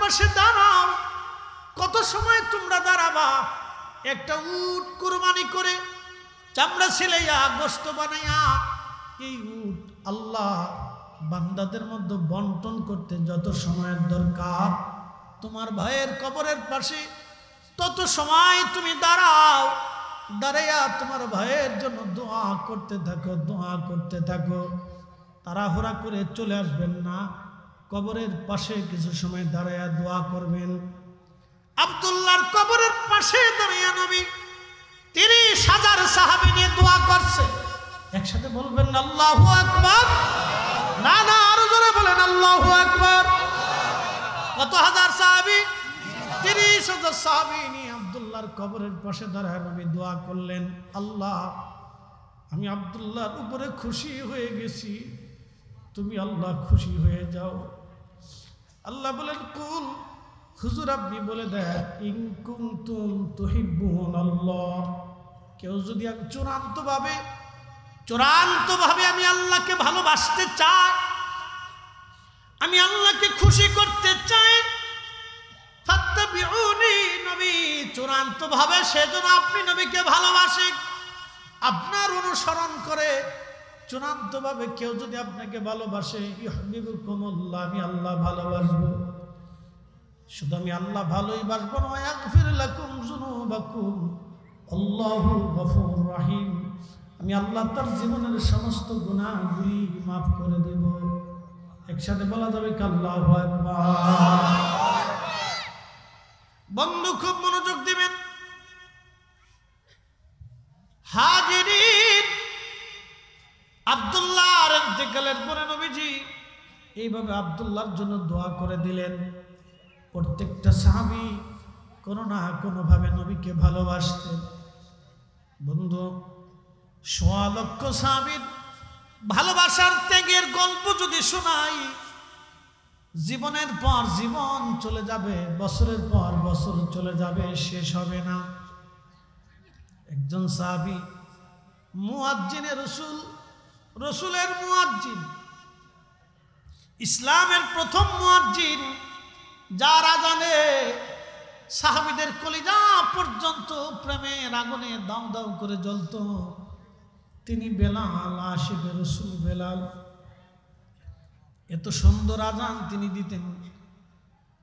পাশে দাঁড়াও। কত সময় তোমরা দাঁড়াবা? একটা উট কুরবানি করে চামড়া ছেলাইয়া গোশত বানাইয়া এই উট আল্লাহ বান্দাদের মধ্যে বন্টন করতে যত সময়ের দরকার, তোমার ভাইয়ের কবরের পাশে তত সময় তুমি দাঁড়াও। দাঁড়াইয়া তোমার ভাইয়ের জন্য দোয়া করতে থাকো, দোয়া করতে থাকো। তাড়াহুড়া করে চলে আসবেন না, কবরের পাশে কিছু সময় দাঁড়াইয়া দোয়া করবেন। আব্দুল্লাহর কবরের পাশে দাঁড়াইয়া নবী 30,000 সাহাবী নিয়ে দোয়া করছে। একসাথে বলবেন আল্লাহু আকবার। না না, আরো জোরে বলেন আল্লাহু আকবার। কত হাজার সাহাবী? 30,000 সাহাবী নিয়ে আব্দুল্লাহর কবরের পাশে দাঁড়ায় নবী দোয়া করলেন, আল্লাহ আমি আব্দুল্লাহর উপরে খুশি হয়ে গেছি, তুমি আল্লাহ খুশি হয়ে যাও। আল্লাহ বলেন, কুল হুজুর আপনি বলে দেন, ইন কুনতুম তুহিব্বুনাল্লাহ, কেউ যদি আমি চূড়ান্তভাবে আমি আল্লাহকে ভালোবাসতে চাই, আমি আল্লাহকে খুশি করতে চাই, ফাত্তাবিউনি, নবী চূড়ান্তভাবে সেজন্য আপনি নবীকে ভালোবাসেন, আপনার অনুসরণ করে চূড়ান্তভাবে কেউ যদি আপনাকে ভালোবাসে, ইউহিব্বুকুমুল্লাহ, আমি আল্লাহ ভালোবাসবো। শুধু আমি আল্লাহ ভালোই বাসবো না, ইয়াগফির লাকুম যুনুবাকুম, আল্লাহু গফুরুর রহিম, আমি আল্লাহ তার জীবনের সমস্ত গুনাহগুলি মাফ করে দেব। একসাথে বলা যাবে কি আল্লাহু আকবার। বন্ধু খুব মনোযোগ দিবেন। হাজিরিন, আব্দুল্লাহর ইন্তেকালের পরে নবীজি এইভাবে আব্দুল্লাহর জন্য দোয়া করে দিলেন। প্রত্যেকটা সাহাবী কোনো না কোনোভাবে নবীকে ভালোবাসতেন। বন্ধু, 1.25 লক্ষ সাহাবীর ভালোবাসার ত্যাগের গল্প যদি শোনাই, জীবনের পর জীবন চলে যাবে, বছরের পর বছর চলে যাবে, শেষ হবে না। একজন সাহাবী মুয়াজ্জিনে রসুলের মুয়াজ্জিন, ইসলামের প্রথম মুয়াজ্জিন, যার আজানে সাহাবীদের কলিজা পর্যন্ত প্রেমের আগুনে দাউ দাউ করে জ্বলত, তিনি বেলাল, আশিকে রসুল বেলাল। এত সুন্দর আজান তিনি দিতেন,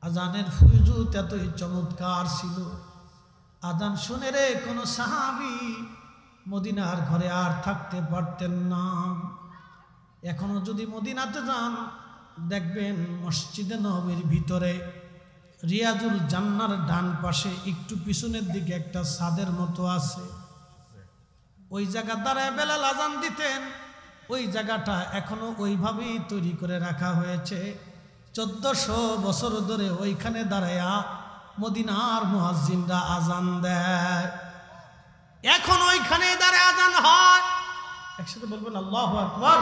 আজানের ফুয়ুজুত এতই চমৎকার ছিল। আজান শুনে রে কোনো সাহাবী মদিনার ঘরে আর থাকতে পারতেন না। এখনো যদি মদিনাতে যান, দেখবেন মসজিদে নববীর ভিতরে রিয়াজুল জান্নার ডান পাশে একটু পিছনের দিকে একটা ছাদের মতো আছে, ওই জায়গা দ্বারা বেলাল আজান দিতেন। ওই জায়গাটা এখনো ওইভাবেই তৈরি করে রাখা হয়েছে। 1400 বছর ধরে ওইখানে দাঁড়ায়া মদিনার মুয়াজ্জিনরা আজান দেয়। এখন ওইখানে দাঁড়ায় আজান হয়। একসাথে বলবেন আল্লাহু আকবার।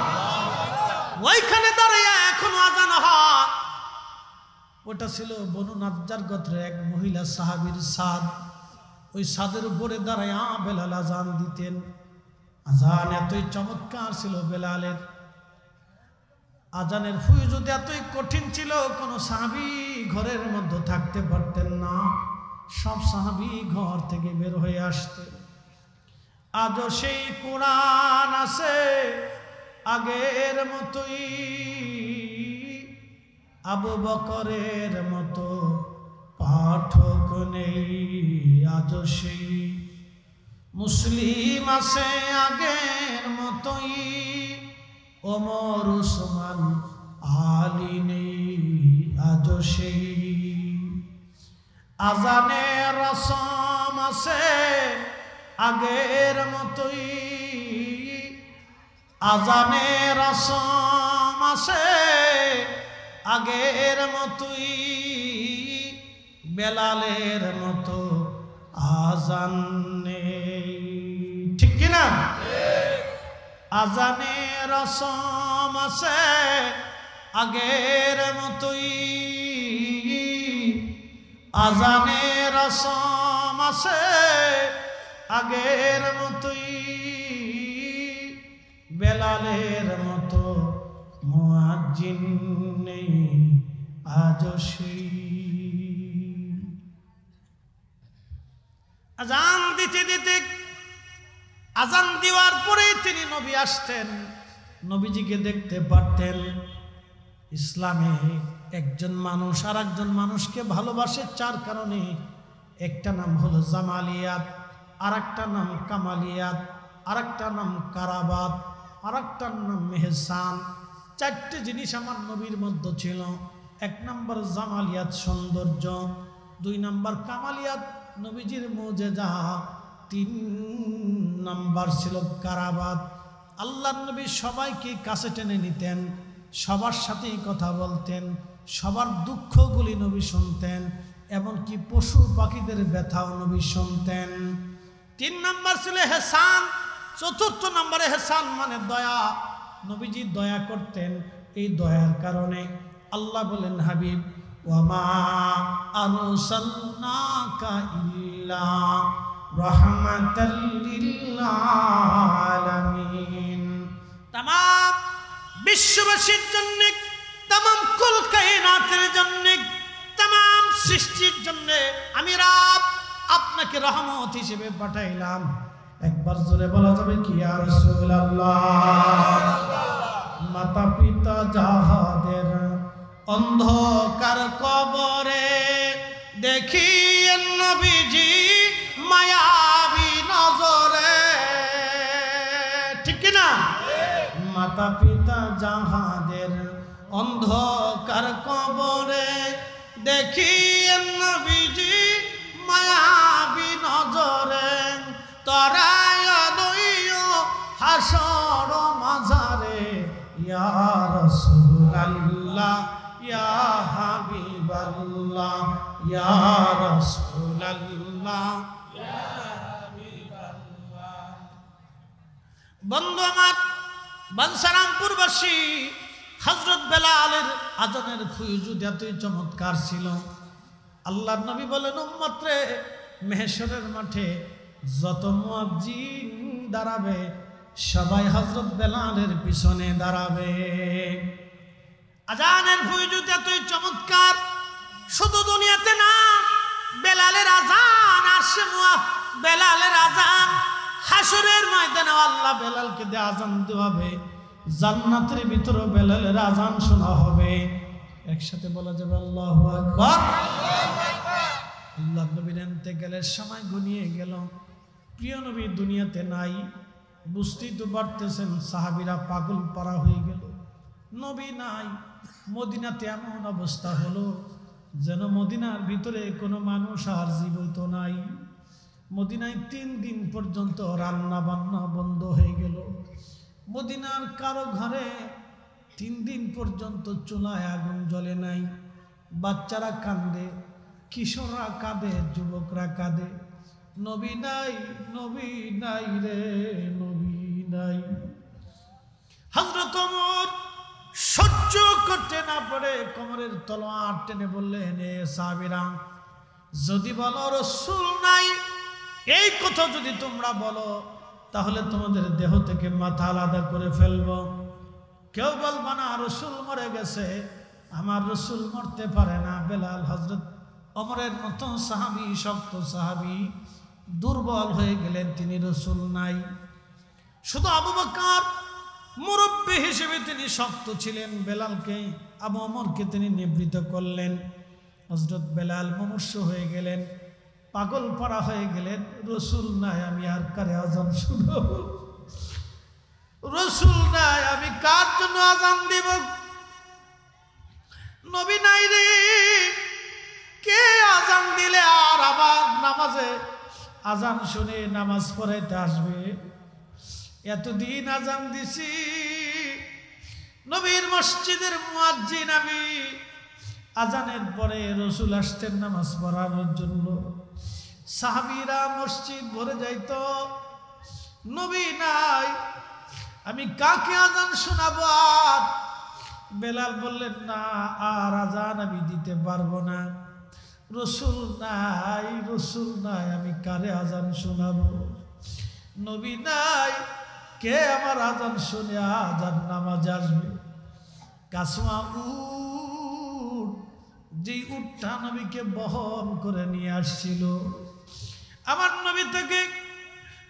ওইখানে দাঁড়ায়া এখনো আজান হয়। ওটা ছিল বনু নাজ্জার গোত্রের এক মহিলা সাহাবীর ছাদ। ওই ছাদের উপরে দাঁড়ায়া বেলাল আজান দিতেন। আজান এতই চমৎকার ছিল বেলালের, আজানের ফুয়ুজুত এতই কঠিন ছিল, কোনো সাহাবী ঘরের মধ্যে থাকতে পারতেন না। সব সাহাবী ঘর থেকে বের হয়ে আসতেন। আজও সেই কোরআন আছে আগের মতোই, আবু বকরের মতো পাঠক নেই। আজও সেই মুসলিম আছে আগের মতোই, ওমর উসমান আলী নেই। আজও সেই আজানের রসম আছে আগের মতোই, আজানের রসম আছে আগের মতোই, বেলালের মতো আজান নেই। ঠিক কিনা? আজানের রসম আছে আগের মতোই, আজানের রসম আছে আগের মতোই, বেলালের মতো মুয়াজ্জিন নেই আজও সেই। আজান দিতে দিতে আজান দেওয়ার পরে তিনি নবী আসতেন, নবীজিকে দেখতে পারতেন। ইসলামে একজন মানুষ আর একজন মানুষকে ভালোবাসে চার কারণে। একটা নাম হলো জামালিয়াত, আর একটা নাম কামালিয়াত, আর একটা নাম কারাবাত, আর একটার নাম মেহসান। চারটে জিনিস আমার নবীর মধ্যে ছিল। এক নম্বর জামালিয়াত, সৌন্দর্য। দুই নম্বর কামালিয়াত, নবীজির মুজিজা। তিন নম্বর ছিল কারাবাত। আল্লাহর নবী সবাইকে কাছে টেনে নিতেন, সবার সাথেই কথা বলতেন, সবার দুঃখগুলি নবী শুনতেন, এমনকি পশু পাখিদের ব্যথাও নবী শুনতেন। তিন নম্বর ছিল হেসান। চতুর্থ নম্বরে হেসান মানে দয়া। নবীজি দয়া করতেন। এই দয়ার কারণে আল্লাহ বলেন, হাবিব ওয়ামা আরসালনাকা ইল্লা রাহমাতাল লিল আলামিন। तमाम বিশ্ববাসীর জন্য, तमाम কুল কায়নাতের জন্য, तमाम সৃষ্টির জন্য আমি রব আপনাকে রহমত হিসেবে পাঠাইলাম। একবার জোরে বলা যাবে কি ইয়া রাসূলুল্লাহ। মাতা পিতা যাহাদের অন্ধকার কবরে দেখিয়েন নবীজি মায়াবী নজরে। ঠিক কি না? মাতা পিতা যাহাদের অন্ধকার কবরে দেখিয়েন নবীজি মায়াবী নজরে। তরায় দইও হাসর মাঝারে ইয়া রাসূলুল্লাহ ইয়া হাবিবাল্লাহ ইয়া রাসূলুল্লাহ ইয়া হাবিবাল্লাহ। বন্ধু আমার, বাঞ্ছারামপুরবাসী হযরত বেলালের আজানের ফুয়ুজুদ এতই চমৎকার ছিল। আল্লাহর নবী বলেন, উম্মত রে, মেহশরের মাঠে যত মুয়াজ্জিন দাঁড়াবে সবাই হযরত বেলালের পিছনে দাঁড়াবে। আজানের ফুয়ুজুদ এতই চমৎকার, শুধু দুনিয়াতে না, বেলালের আজান আর সে বেলালের আজান হাসরের ময়দানে আল্লাহ বেলালকে দিয়ে আজান দেওয়াবে। জান্নাতের ভিতরে বেলালের আজান শোনা হবে। একসাথে বলা যাবে আল্লাহু আকবার। আল্লাহ নবীর ইন্তেকালের সময় ঘনিয়ে গেল। প্রিয় নবী দুনিয়াতে নাই। বুঝতেই তো পারতেছেন, সাহাবীরা পাগল পারা হয়ে গেল। নবী নাই। মদিনাতে এমন অবস্থা হলো যেন মদিনার ভিতরে কোনো মানুষ আর জীবিত নাই। মদিনায় 3 দিন পর্যন্ত রান্না বান্না বন্ধ হয়ে গেল। মদিনার কারো ঘরে 3 দিন পর্যন্ত চুলায় আগুন জ্বলে নাই। বাচ্চারা কাঁদে, কিশোররা কাঁদে, যুবকরা কাঁদে। নবী নাই, নবী নাই রে, নবী নাই। হযরত ওমর সহ্য করতে না পারে কোমরের তলোয়ার টেনে বললেন, এ সাহাবীরা, যদি বলো রাসূল নাই, এই কথা যদি তোমরা বলো, তাহলে তোমাদের দেহ থেকে মাথা আলাদা করে ফেলবো। কেউ বলবা না রাসূল মরে গেছে, আমার রাসূল মরতে পারে না। বেলাল হযরত ওমরের মতো সাহাবী, শক্ত সাহাবী, দুর্বল হয়ে গেলেন, তিনি রাসূল নাই। শুধু আবু বকর মুরব্বী হিসেবে তিনি শক্ত ছিলেন। বেলালকে, আবু ওমরকে তিনি নিবৃত করলেন। হযরত বেলাল মুমূর্ষু হয়ে গেলেন, পাগল পাড়া হয়ে গেলেন। রাসূল নাই, আমি আর কারে আজান শুনাবো? রাসূল নাই, আমি কার জন্য আজান দিব? নবী নাই রে, কে আজান দিলে আর আবার নামাজে আজান শুনে নামাজ পড়াইতে আসবে? এতদিন আজান দিছি, নবীর মসজিদের মুয়াজ্জিন আমি। আজানের পরে রাসূল আসতেন নামাজ পড়ানোর জন্য। সাহাবীরা মসজিদ ভরে যাইত, নবী নাই, আমি কাকে আজান শোনাবো? আর বেলাল বললেন, না, আর আজান আমি দিতে পারবো না। রাসূল নাই, রাসূল নাই, আমি কারে আজান শোনাবো? নবী নাই, কে আমার আজান শুনে আজান নামাজ আসবে? কাসমা উট, যে উটটা নবীকে বহন করে নিয়ে আসছিল, আমার নবী থেকে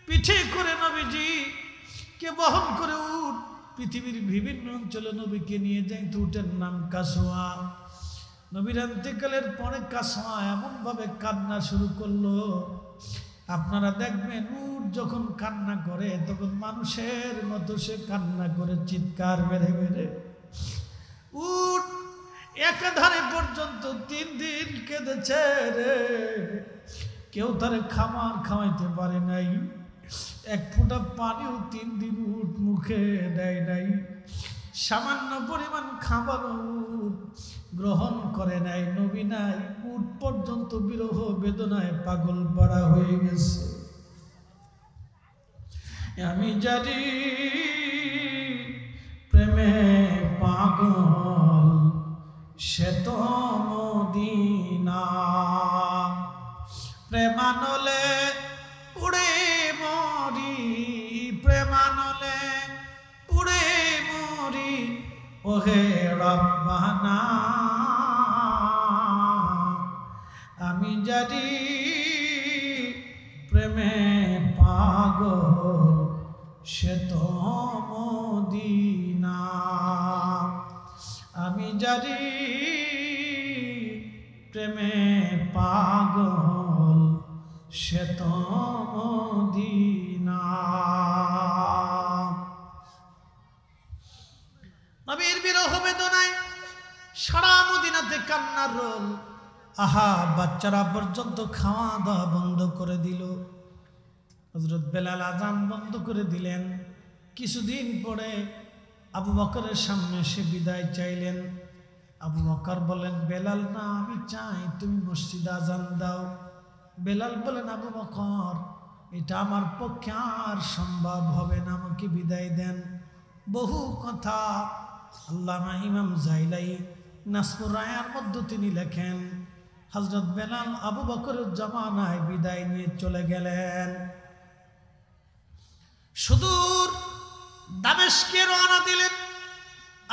পিঠে করে নবীজি কে বহন করে উট পৃথিবীর বিভিন্ন অঞ্চলে নবীকে নিয়ে যায়। তো উটের নাম কাসওয়া। নবীর ইন্তেকালের পরে কাসওয়া এমন ভাবে কান্না শুরু করলো, আপনারা দেখবেন উট যখন কান্না করে তখন মানুষের মতো সে কান্না করে চিৎকার মেরে মেরে। উট একাধারে পর্যন্ত 3 দিন কেঁদেছে রে, কেউ তারে খাওয়াইতে পারে নাই, এক ফোঁটা পানিও 3 দিন উট মুখে দেয় নাই, সামান্য পরিমাণ খাবারও উট গ্রহণ করে নাই। নবী নাই, উট পর্যন্ত বিরহ বেদনায় পাগল পাড়া হয়ে গেছে। আমি জানি প্রেমে পাগল সে তো মদিনা, প্রেমানলে পুড়ে মরি, প্রেমানলে পুড়ে মরি ওহে রব্বানা। আমি জানি প্রেমে পাগল সে তো মদিনা, আমি জানি প্রেমে পাগল সে তো মদিনা। নবীর বিরহ বেদনায় সারা মদিনাতে কান্নার রোল। আহা, বাচ্চারা পর্যন্ত খাওয়া দাওয়া বন্ধ করে দিল। হযরত বেলাল আযান বন্ধ করে দিলেন। কিছুদিন পরে আবু বকরের সামনে সে বিদায় চাইলেন। আবু বকর বলেন, বেলাল না, আমি চাই তুমি মসজিদে আযান দাও। বেলাল বলেন, আবু বকর এটা আমার পক্ষে আর সম্ভব হবে না, আমাকে বিদায় দেন। বহু কথা আল্লামা ইমাম জাইলাই নাসমুর রায়ার মধ্যে তিনি লেখেন, হযরত বেলাল আবু বকরের জামানায় বিদায় নিয়ে চলে গেলেন। সুদূর দামেস্কে রওনা দিলেন।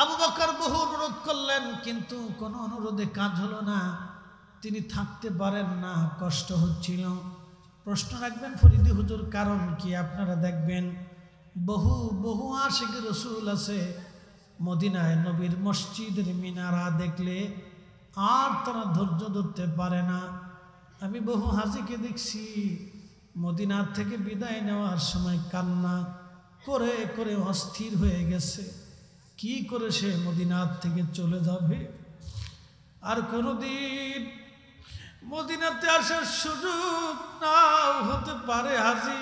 আবু বকর বহু অনুরোধ করলেন, কিন্তু কোনো অনুরোধে কাজ হলো না। তিনি থাকতে পারেন না, কষ্ট হচ্ছিল। প্রশ্ন রাখবেন ফরিদি হুজুর, কারণ কি? আপনারা দেখবেন বহু বহু আশিক রাসূল আছে, মদিনায় নবীর মসজিদের মিনারা দেখলে আর তারা ধৈর্য ধরতে পারে না। আমি বহু হাজিকে দেখছি মদিনার থেকে বিদায় নেওয়ার সময় কান্না করে করে অস্থির হয়ে গেছে। কি করে সে মদিনার থেকে চলে যাবে, আর কোনোদিন মদিনাতে আসার সুযোগ নাও হতে পারে। হাজি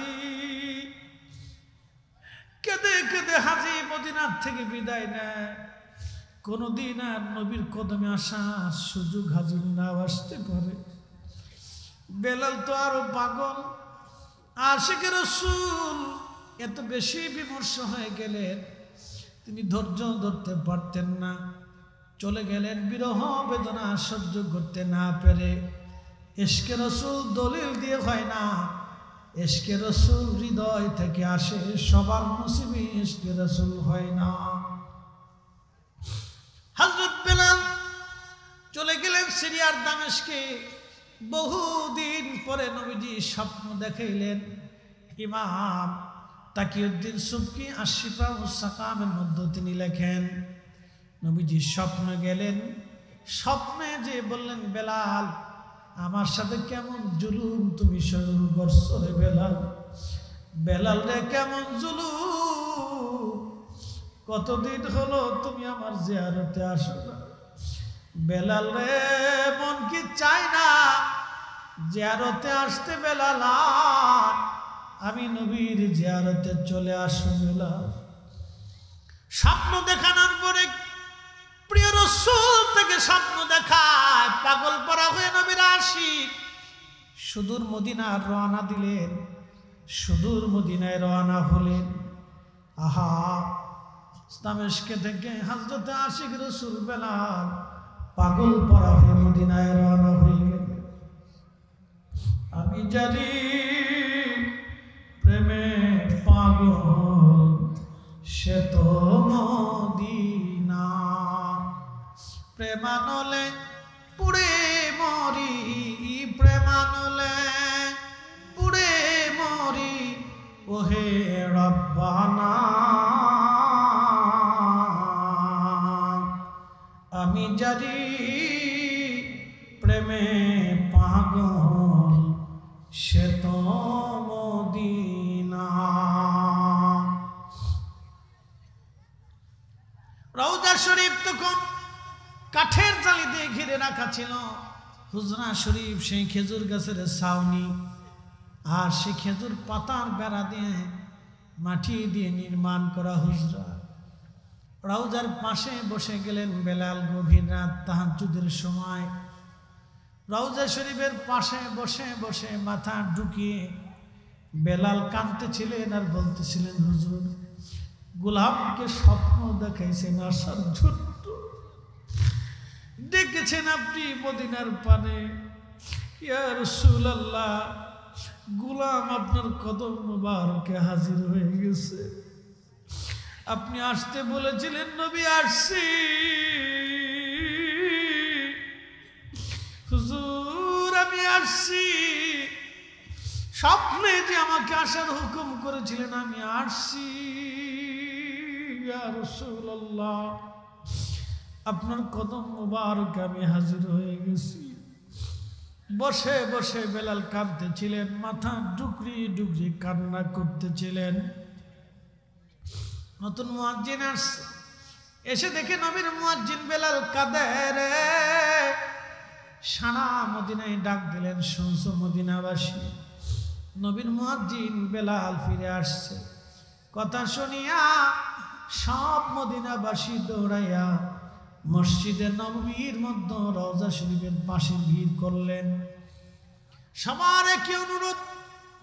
কেঁদে কেঁদে হাজি মদিনার থেকে বিদায় নেয়। কোনোদিন আর নবীর কদমে আসার সুযোগ হাজির নাও আসতে পারে। বেলাল তো আরো পাগল, আশিকে রাসূল এত বেশি বিমর্ষ হয়ে গেলেন, তিনি ধৈর্য ধরতে পারতেন না, চলে গেলেন। বিরহ বেদনা সহ্য করতে না পেরে, ইশকে রাসূল দলিল দিয়ে হয় না, ইশকে রাসূল হৃদয় থেকে আসে। সবার নসিবে ইশকে রাসূল হয় না। হযরত বেলাল চলে গেলেন সিরিয়ার দামেস্কে। বহুদিন পরে নবীজি স্বপ্ন দেখাইলেন। ইমাম তাকিউদ্দিন সুবকি আশিফা ও সাকামের মধ্যে তিনি লেখেন, নবীজি স্বপ্নে গেলেন। স্বপ্নে যে বললেন, বেলাল আমার সাথে কেমন জুলুম তুমি শুরু করছো রে বেলাল, বেলাল রে কেমন জুলুম, কতদিন হলো তুমি আমার জিয়ারতে আসো না। বেলাল রে মন কি চায় না জিয়ারতে আসতে? বেলাল আমি নবীর জিয়ারতে চলে আসো বেলাল। স্বপ্ন দেখানোর পরে প্রিয় রাসূল থেকে স্বপ্ন দেখায় পাগল পরা হয়ে নবীর আশিক সুদূর মদিনার রওনা দিলেন। সুদূর মদিনায় রওনা হলেন। আহা, দামেস্কে থেকে হযরত আশিক রাসূল বেলাল পাগল পরা হয়ে মদিনায় রওনা হয়ে গেলেন। আমি জানি প্রেমে পাগল সে তো মদিনা, প্রেমানলে পুড়ে মরি, প্রেমানলে পুড়ে ওহে রব্বানা আমি জারি প্রেমে পাগল সে তো মদিনা। রওজা শরীফ তখন কাঠের জালি দিয়ে ঘিরে রাখা ছিল। হুজরা শরীফ সেই খেজুর গাছের ছাউনি, আর সে খেজুর পাতার বেড়া দিয়ে মাটি দিয়ে নির্মাণ করা হুজরা। রওজার পাশে বসে গেলেন বেলাল গভীর রাত তাহাজ্জুদের সময়। রওজা শরীফের পাশে বসে বসে মাথা ঢুকিয়ে বেলাল কাঁদতেছিলেন আর বলতেছিলেন, হুজুর গোলামকে স্বপ্ন দেখাইছেন আসার জন্য, ডেকেছেন আপনি মদিনার পানে। ইয়া রাসূলুল্লাহ, গোলাম আপনার কদম মুবারকে হাজির হয়ে গেছে। আপনি আসতে বলেছিলেন, নবী আসছি। হুজুর আমি আসছি, স্বপ্নে যে আমাকে আসার হুকুম করেছিলেন আমি আসছি। ইয়া রাসূলুল্লাহ, আপনার কদম মুবারকে আমি হাজির হয়ে গেছি। বসে বসে বেলাল কাঁদতেছিলেন, মাথা ডুকরি ডুকরি কান্না করতেছিলেন। নতুন মুয়াজ্জিন আসছে, এসে দেখে নবীর মুয়াজ্জিন বেলাল কাঁদে রে। সারা মদিনায় ডাক দিলেন, শুনছো মদিনাবাসী, নবীর মুয়াজ্জিন বেলাল ফিরে আসছে। কথা শুনিয়া সব মদিনাবাসী দৌড়াইয়া মসজিদে নববীর মধ্যে রওজা শরীফের পাশে ভিড় করলেন। সবার একই অনুরোধ,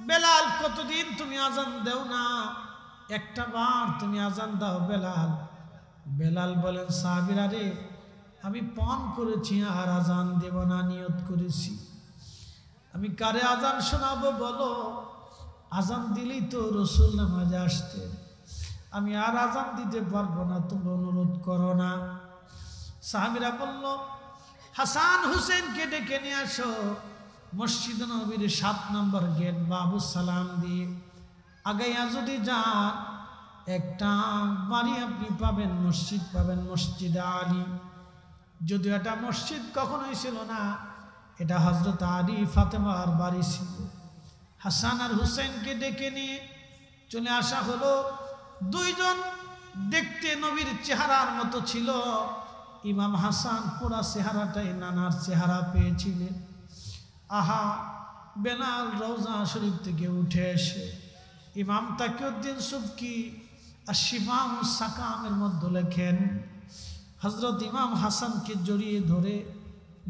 বেলাল কতদিন তুমি আজান দেও না, একটা বার তুমি আজান দাও বেলাল। বেলাল বলেন, সাহাবীরা রে, আমি পণ করেছি আর আজান দেব না, নিয়ত করেছি। আমি কারে আজান শোনাবো বলো? আজান দিলেই তো রসুল নামাজে আসতেন, আমি আর আজান দিতে পারবো না, তোমরা অনুরোধ করো না। সাহাবীরা বলল, হাসান হুসেনকে ডেকে নিয়ে আসো। মসজিদ নবীর 7 নম্বর গেট বাবু সালাম দিয়ে আগাইয়া যদি যান, একটা বাড়ি আপনি পাবেন, মসজিদ পাবেন, মসজিদে আলী। যদিও এটা মসজিদ কখনোই ছিল না, এটা হযরত আলী ফাতেমার বাড়ি ছিল। হাসান আর হুসেনকে ডেকে নিয়ে চলে আসা হলো। দুইজন দেখতে নবীর চেহারার মতো ছিল। ইমাম হাসান পুরা চেহারাটাই নানার চেহারা পেয়েছিলেন। আহা, বেলাল রওজা শরীফ থেকে উঠে এসে ইমাম তাকিউদ্দিন সুবকি আর শিফাউস সাকামের মধ্যে লেখেন, হযরত ইমাম হাসানকে জড়িয়ে ধরে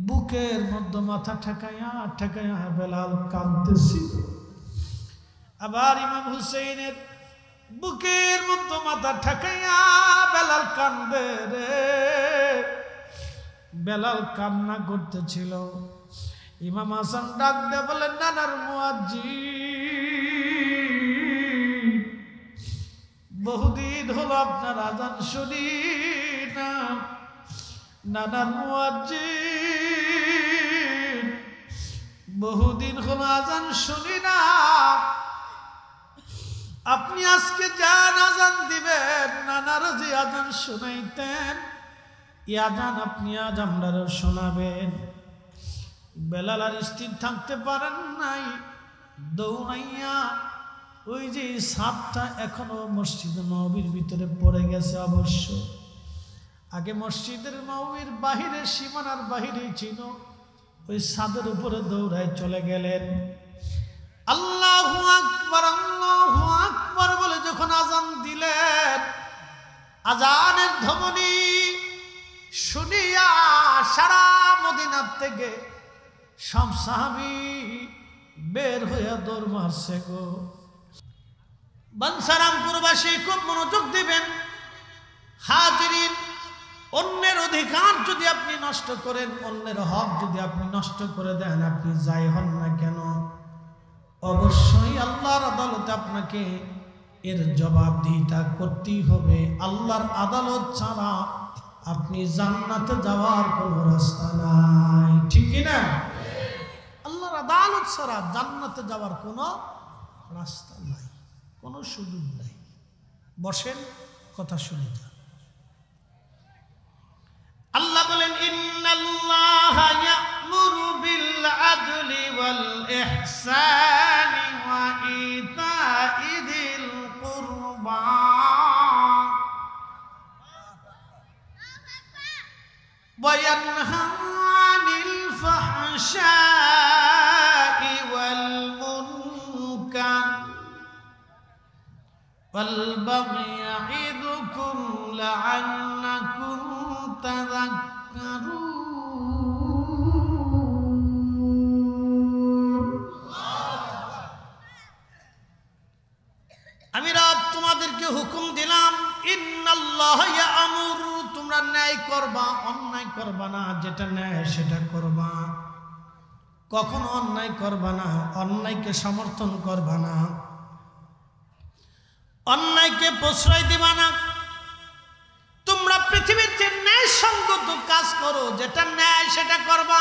বুকের মধ্যে মাথা ঠেকাইয়া ঠেকাইয়া বেলাল কাঁদতেছিল। আবার ইমাম হুসেইনের বুকের মধ্যে মাথা ঠেকাইয়া বেলাল কান্দে রে। বেলাল কান্না করতেছিল। ইমাম হাসান ডাক দিয়ে বলেন, নানার মুয়াজ্জিন, বহুদিন হলো আপনার আজান শুনি না। নানার মুয়াজ্জিন, বহুদিন হলো আজান শুনি না। আপনি আজকে যান আজান দিবেন, নানারও যে আজান শোনাইতেন, এই আজান আপনি আজ আমরারও শোনাবেন। বেলাল আর স্থির থাকতে পারেন নাই, দৌড়াইয়া ওই যে সাপটা এখনো মসজিদ নববীর ভিতরে পড়ে গেছে। অবশ্য আগে মসজিদের নববীর বাহিরে, সীমানার বাহিরেই ছিল, ওই ছাদের উপরে দৌড়ায় চলে গেলেন। আল্লাহু আকবার, আল্লাহু আকবার বলে যখন আজান দিলেন, আজানের ধ্বনি শুনিয়া সারা মদিনার থেকে সব সাহাবী বের হইয়া দৌড় মারছে গো। বাঞ্ছারামপুরবাসী খুব মনোযোগ দিবেন। হাজিরিন, অন্যের অধিকার যদি আপনি নষ্ট করেন, অন্যের হক যদি আপনি নষ্ট করে দেন, আপনি যাই হন না কেন, অবশ্যই আল্লাহর আদালতে আপনাকে এর জবাবদিহিতা করতেই হবে। আল্লাহর আদালত ছাড়া আপনি জান্নাতে যাওয়ার কোনো রাস্তা নাই, ঠিক কি না? আল্লাহর আদালত ছাড়া জান্নাতে যাওয়ার কোনো রাস্তা নাই, কোনো সুযোগ নাই। বসেন, কথা শুনে যান। আল্লাহ বলেন ইন্নাল্লাহা ইয়া'মুরু বিল আদলি ওয়াল ইহসানি ওয়া ইতাইযিল কুরবা ওয়া ইয়ানহা আনিল ফাহশাই ওয়াল মুনকার ওয়াল বাগই ইয়া'iদুকুম লা'আল্লাকুম তাযাক্কারুন। আমি রব তোমাদেরকে হুকুম দিলাম, ইন্নাল্লাহা ইয়া'মুরু, তোমরা ন্যায় করবা, অন্যায় করবা না, যেটা ন্যায় সেটা করবা। কখনো অন্যায় করবা না, অন্যায়কে সমর্থন করবা না, অন্যায়কে প্রশ্রয় দিবা না। তোমরা পৃথিবীতে ন্যায় সঙ্গত কাজ করো, যেটা ন্যায় সেটা করবা,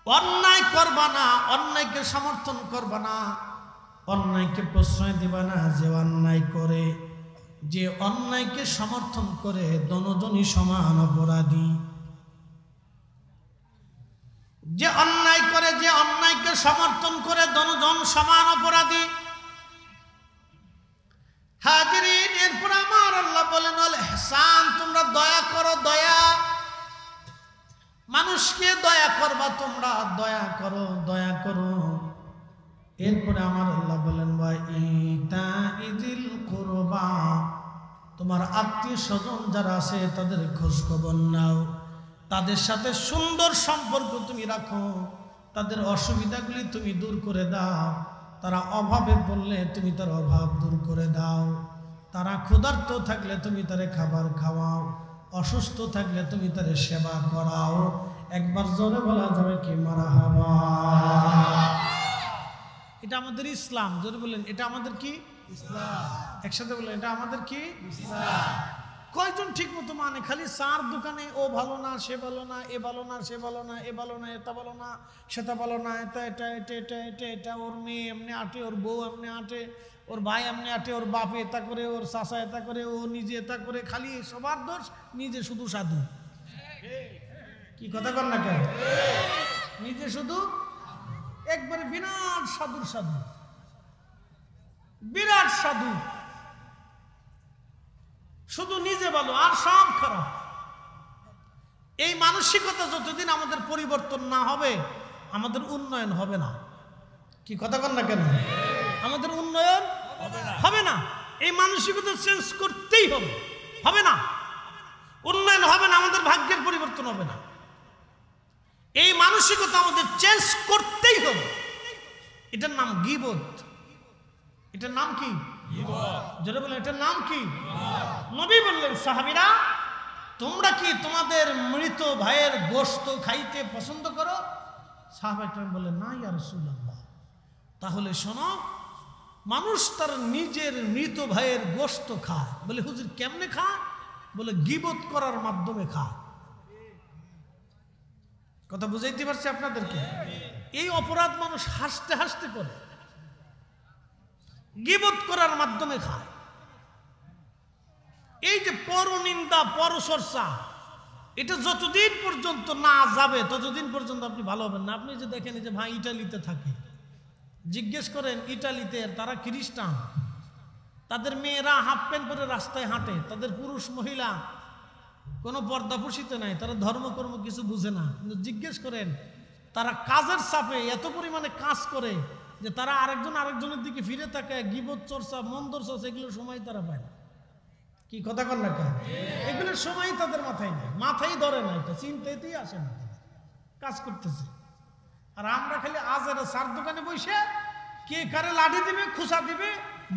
অন্যায় করবা না, অন্যায়কে সমর্থন করবা না, অন্যায়কে প্রশ্রয় দিবা না। যে অন্যায় করে, যে অন্যায়কে সমর্থন করে, দোনোজনই সমান অপরাধী। যে অন্যায় করে, যে অন্যায়কে সমর্থন করে, দোনোজন সমান অপরাধী। হাজিরিন, এরপর আমার আল্লাহ বলেন আল ইহসান, তোমরা দয়া করো, দয়া, মানুষকে দয়া করবা, তোমরা দয়া করো, দয়া করো। এরপরে আমার আল্লাহ বলেন ওয়া ইতাইযিল কুরবা, তোমার আত্মীয় স্বজন যারা আছে তাদের খোঁজ খবর নাও, তাদের সাথে সুন্দর সম্পর্ক তুমি রাখো, তাদের অসুবিধাগুলি তুমি দূর করে দাও। তারা অভাবে পড়লে তুমি তার অভাব দূর করে দাও। তারা ক্ষুধার্ত থাকলে তুমি তারে খাবার খাওয়াও, অসুস্থ থাকলে তুমি তারে সেবা করাও। একবার জোরে বলা যাবে কি মারহাবা। এটা আমাদের ইসলাম। জোরে বলেন, এটা আমাদের কি ইসলাম। একসাথে বলেন, এটা আমাদের কি ইসলাম। কয়জন ঠিক মতো মানে? খালি চার দোকানে ও ভালো না, সে ভালো না, এ ভালো না, সে ভালো না, এ ভালো না, এটা ভালো না, সেটা ভালো না, এটা এটা এটা এটা এটা এটা, ওর মেয়ে এমনি আটে, ওর বউ এমনি আটে, ওর ভাই এমনি আটে, ওর বাপ এটা করে, ওর চাচা এটা করে, ও নিজে এটা করে, খালি সবার দোষ, নিজে শুধু সাধু। কি কথা কর না কেন? নিজে শুধু একবারে বিরাট সাধুর সাধু, বিরাট সাধু, শুধু নিজে ভালো আর সব খারাপ। এই মানসিকতা যতদিন আমাদের পরিবর্তন না হবে, আমাদের উন্নয়ন হবে না। কি কথা কন না কেন? আমাদের উন্নয়ন হবে না। এই মানসিকতা চেঞ্জ করতেই হবে, হবে না উন্নয়ন হবে না, আমাদের ভাগ্যের পরিবর্তন হবে না। এই মানসিকতা আমাদের চেঞ্জ করতেই হবে। এটার নাম গীবত। এটার নাম কি? যারা বলেন এটার নাম কি? নবী বললেন, সাহাবীরা তোমরা কি তোমাদের মৃত ভাইয়ের গোশত খাইতে পছন্দ করো? সাহাবায়ে বললেন, না ইয়া রাসূলুল্লাহ। তাহলে শোনো, মানুষ তার নিজের মৃত ভাইয়ের গোশত খায়। বলে হুজুর কেমনে খায়? বলে গীবত করার মাধ্যমে খায়। কথা বুঝাইতে পারছি আপনাদেরকে? এই অপরাধ মানুষ হাসতে হাসতে করে, গীবত করার মাধ্যমে খায়। এই যে পরনিন্দা, পরচর্চা, এটা যতদিন পর্যন্ত না যাবে ততদিন পর্যন্ত আপনি ভালো হবেন না। আপনি যে দেখেন যে ভাই ইটালিতে থাকে, জিজ্ঞেস করেন ইটালিতে তারা খ্রিস্টান, তাদের মেয়েরা হাফ প্যান্ট পরে রাস্তায় হাঁটে, তাদের পুরুষ মহিলা কোনো পর্দাপুষিতে নাই, তারা ধর্মকর্ম কিছু বুঝে না। কিন্তু জিজ্ঞেস করেন, তারা কাজের চাপে এত পরিমাণে কাজ করে যে তারা আরেকজনের দিকে ফিরে থাকে, গীবত চর্চা, মন্দর চর্চা, এগুলোর সময় তারা পায় না। কি কথা কর না কেন? এগুলোর সময় তাদের মাথায় নেই, মাথায় ধরে না, এটা চিন্তাতেই আসে না, কাজ করতেছে। আর আমরা খালি আজারে চার দোকানে বসে কে কারে লাঠি দিবে, খুসা দিবে,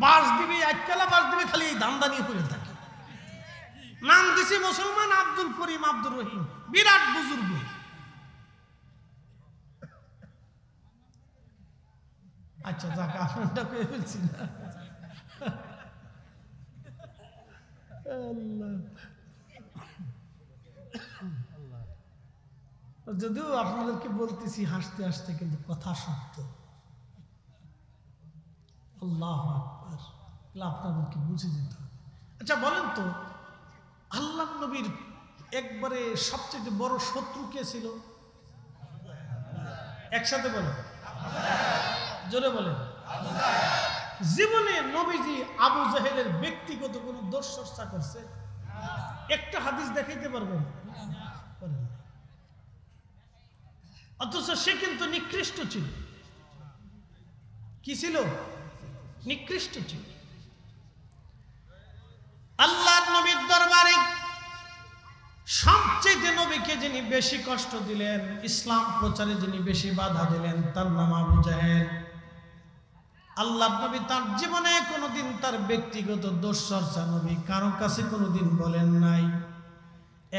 বাঁশ দিবে, একতলা বাঁশ দিবে, খালি এই ধান্দা নিয়ে করে থাকে। নাম দিছি মুসলমান, আব্দুল করিম, আব্দুর রহিম, বিরাট বুজুর্গ। আচ্ছা যাক, আপনারটা পেয়ে ফেলছি না। যদিও আপনাদেরকে বলতেছি হাসতে হাসতে, কিন্তু কথা সত্য। আল্লাহু আকবার। আপনাদেরকে বুঝে যেতে হবে। আচ্ছা বলেন তো, আল্লাহ নবীর একবারে সবচেয়ে বড় শত্রু কে ছিল? একসাথে বলেন, জোরে বলেন। জীবনে নবীজি আবু জাহেলের ব্যক্তিগত কোন দোষ চর্চা করছে? একটা হাদিস দেখাইতে পারবেন? অথচ সে কিন্তু নিকৃষ্ট ছিল। কি ছিল? নিকৃষ্ট ছিল। আল্লাহর নবীর দরবারে সবচেয়ে নবীকে যিনি বেশি কষ্ট দিলেন, ইসলাম প্রচারে যিনি বেশি বাধা দিলেন, তার নাম আবু জাহেল। আল্লাহর নবী তার জীবনে কোনোদিন তার ব্যক্তিগত দোষ চর্চা নবী কারো কাছে কোনোদিন বলেন নাই।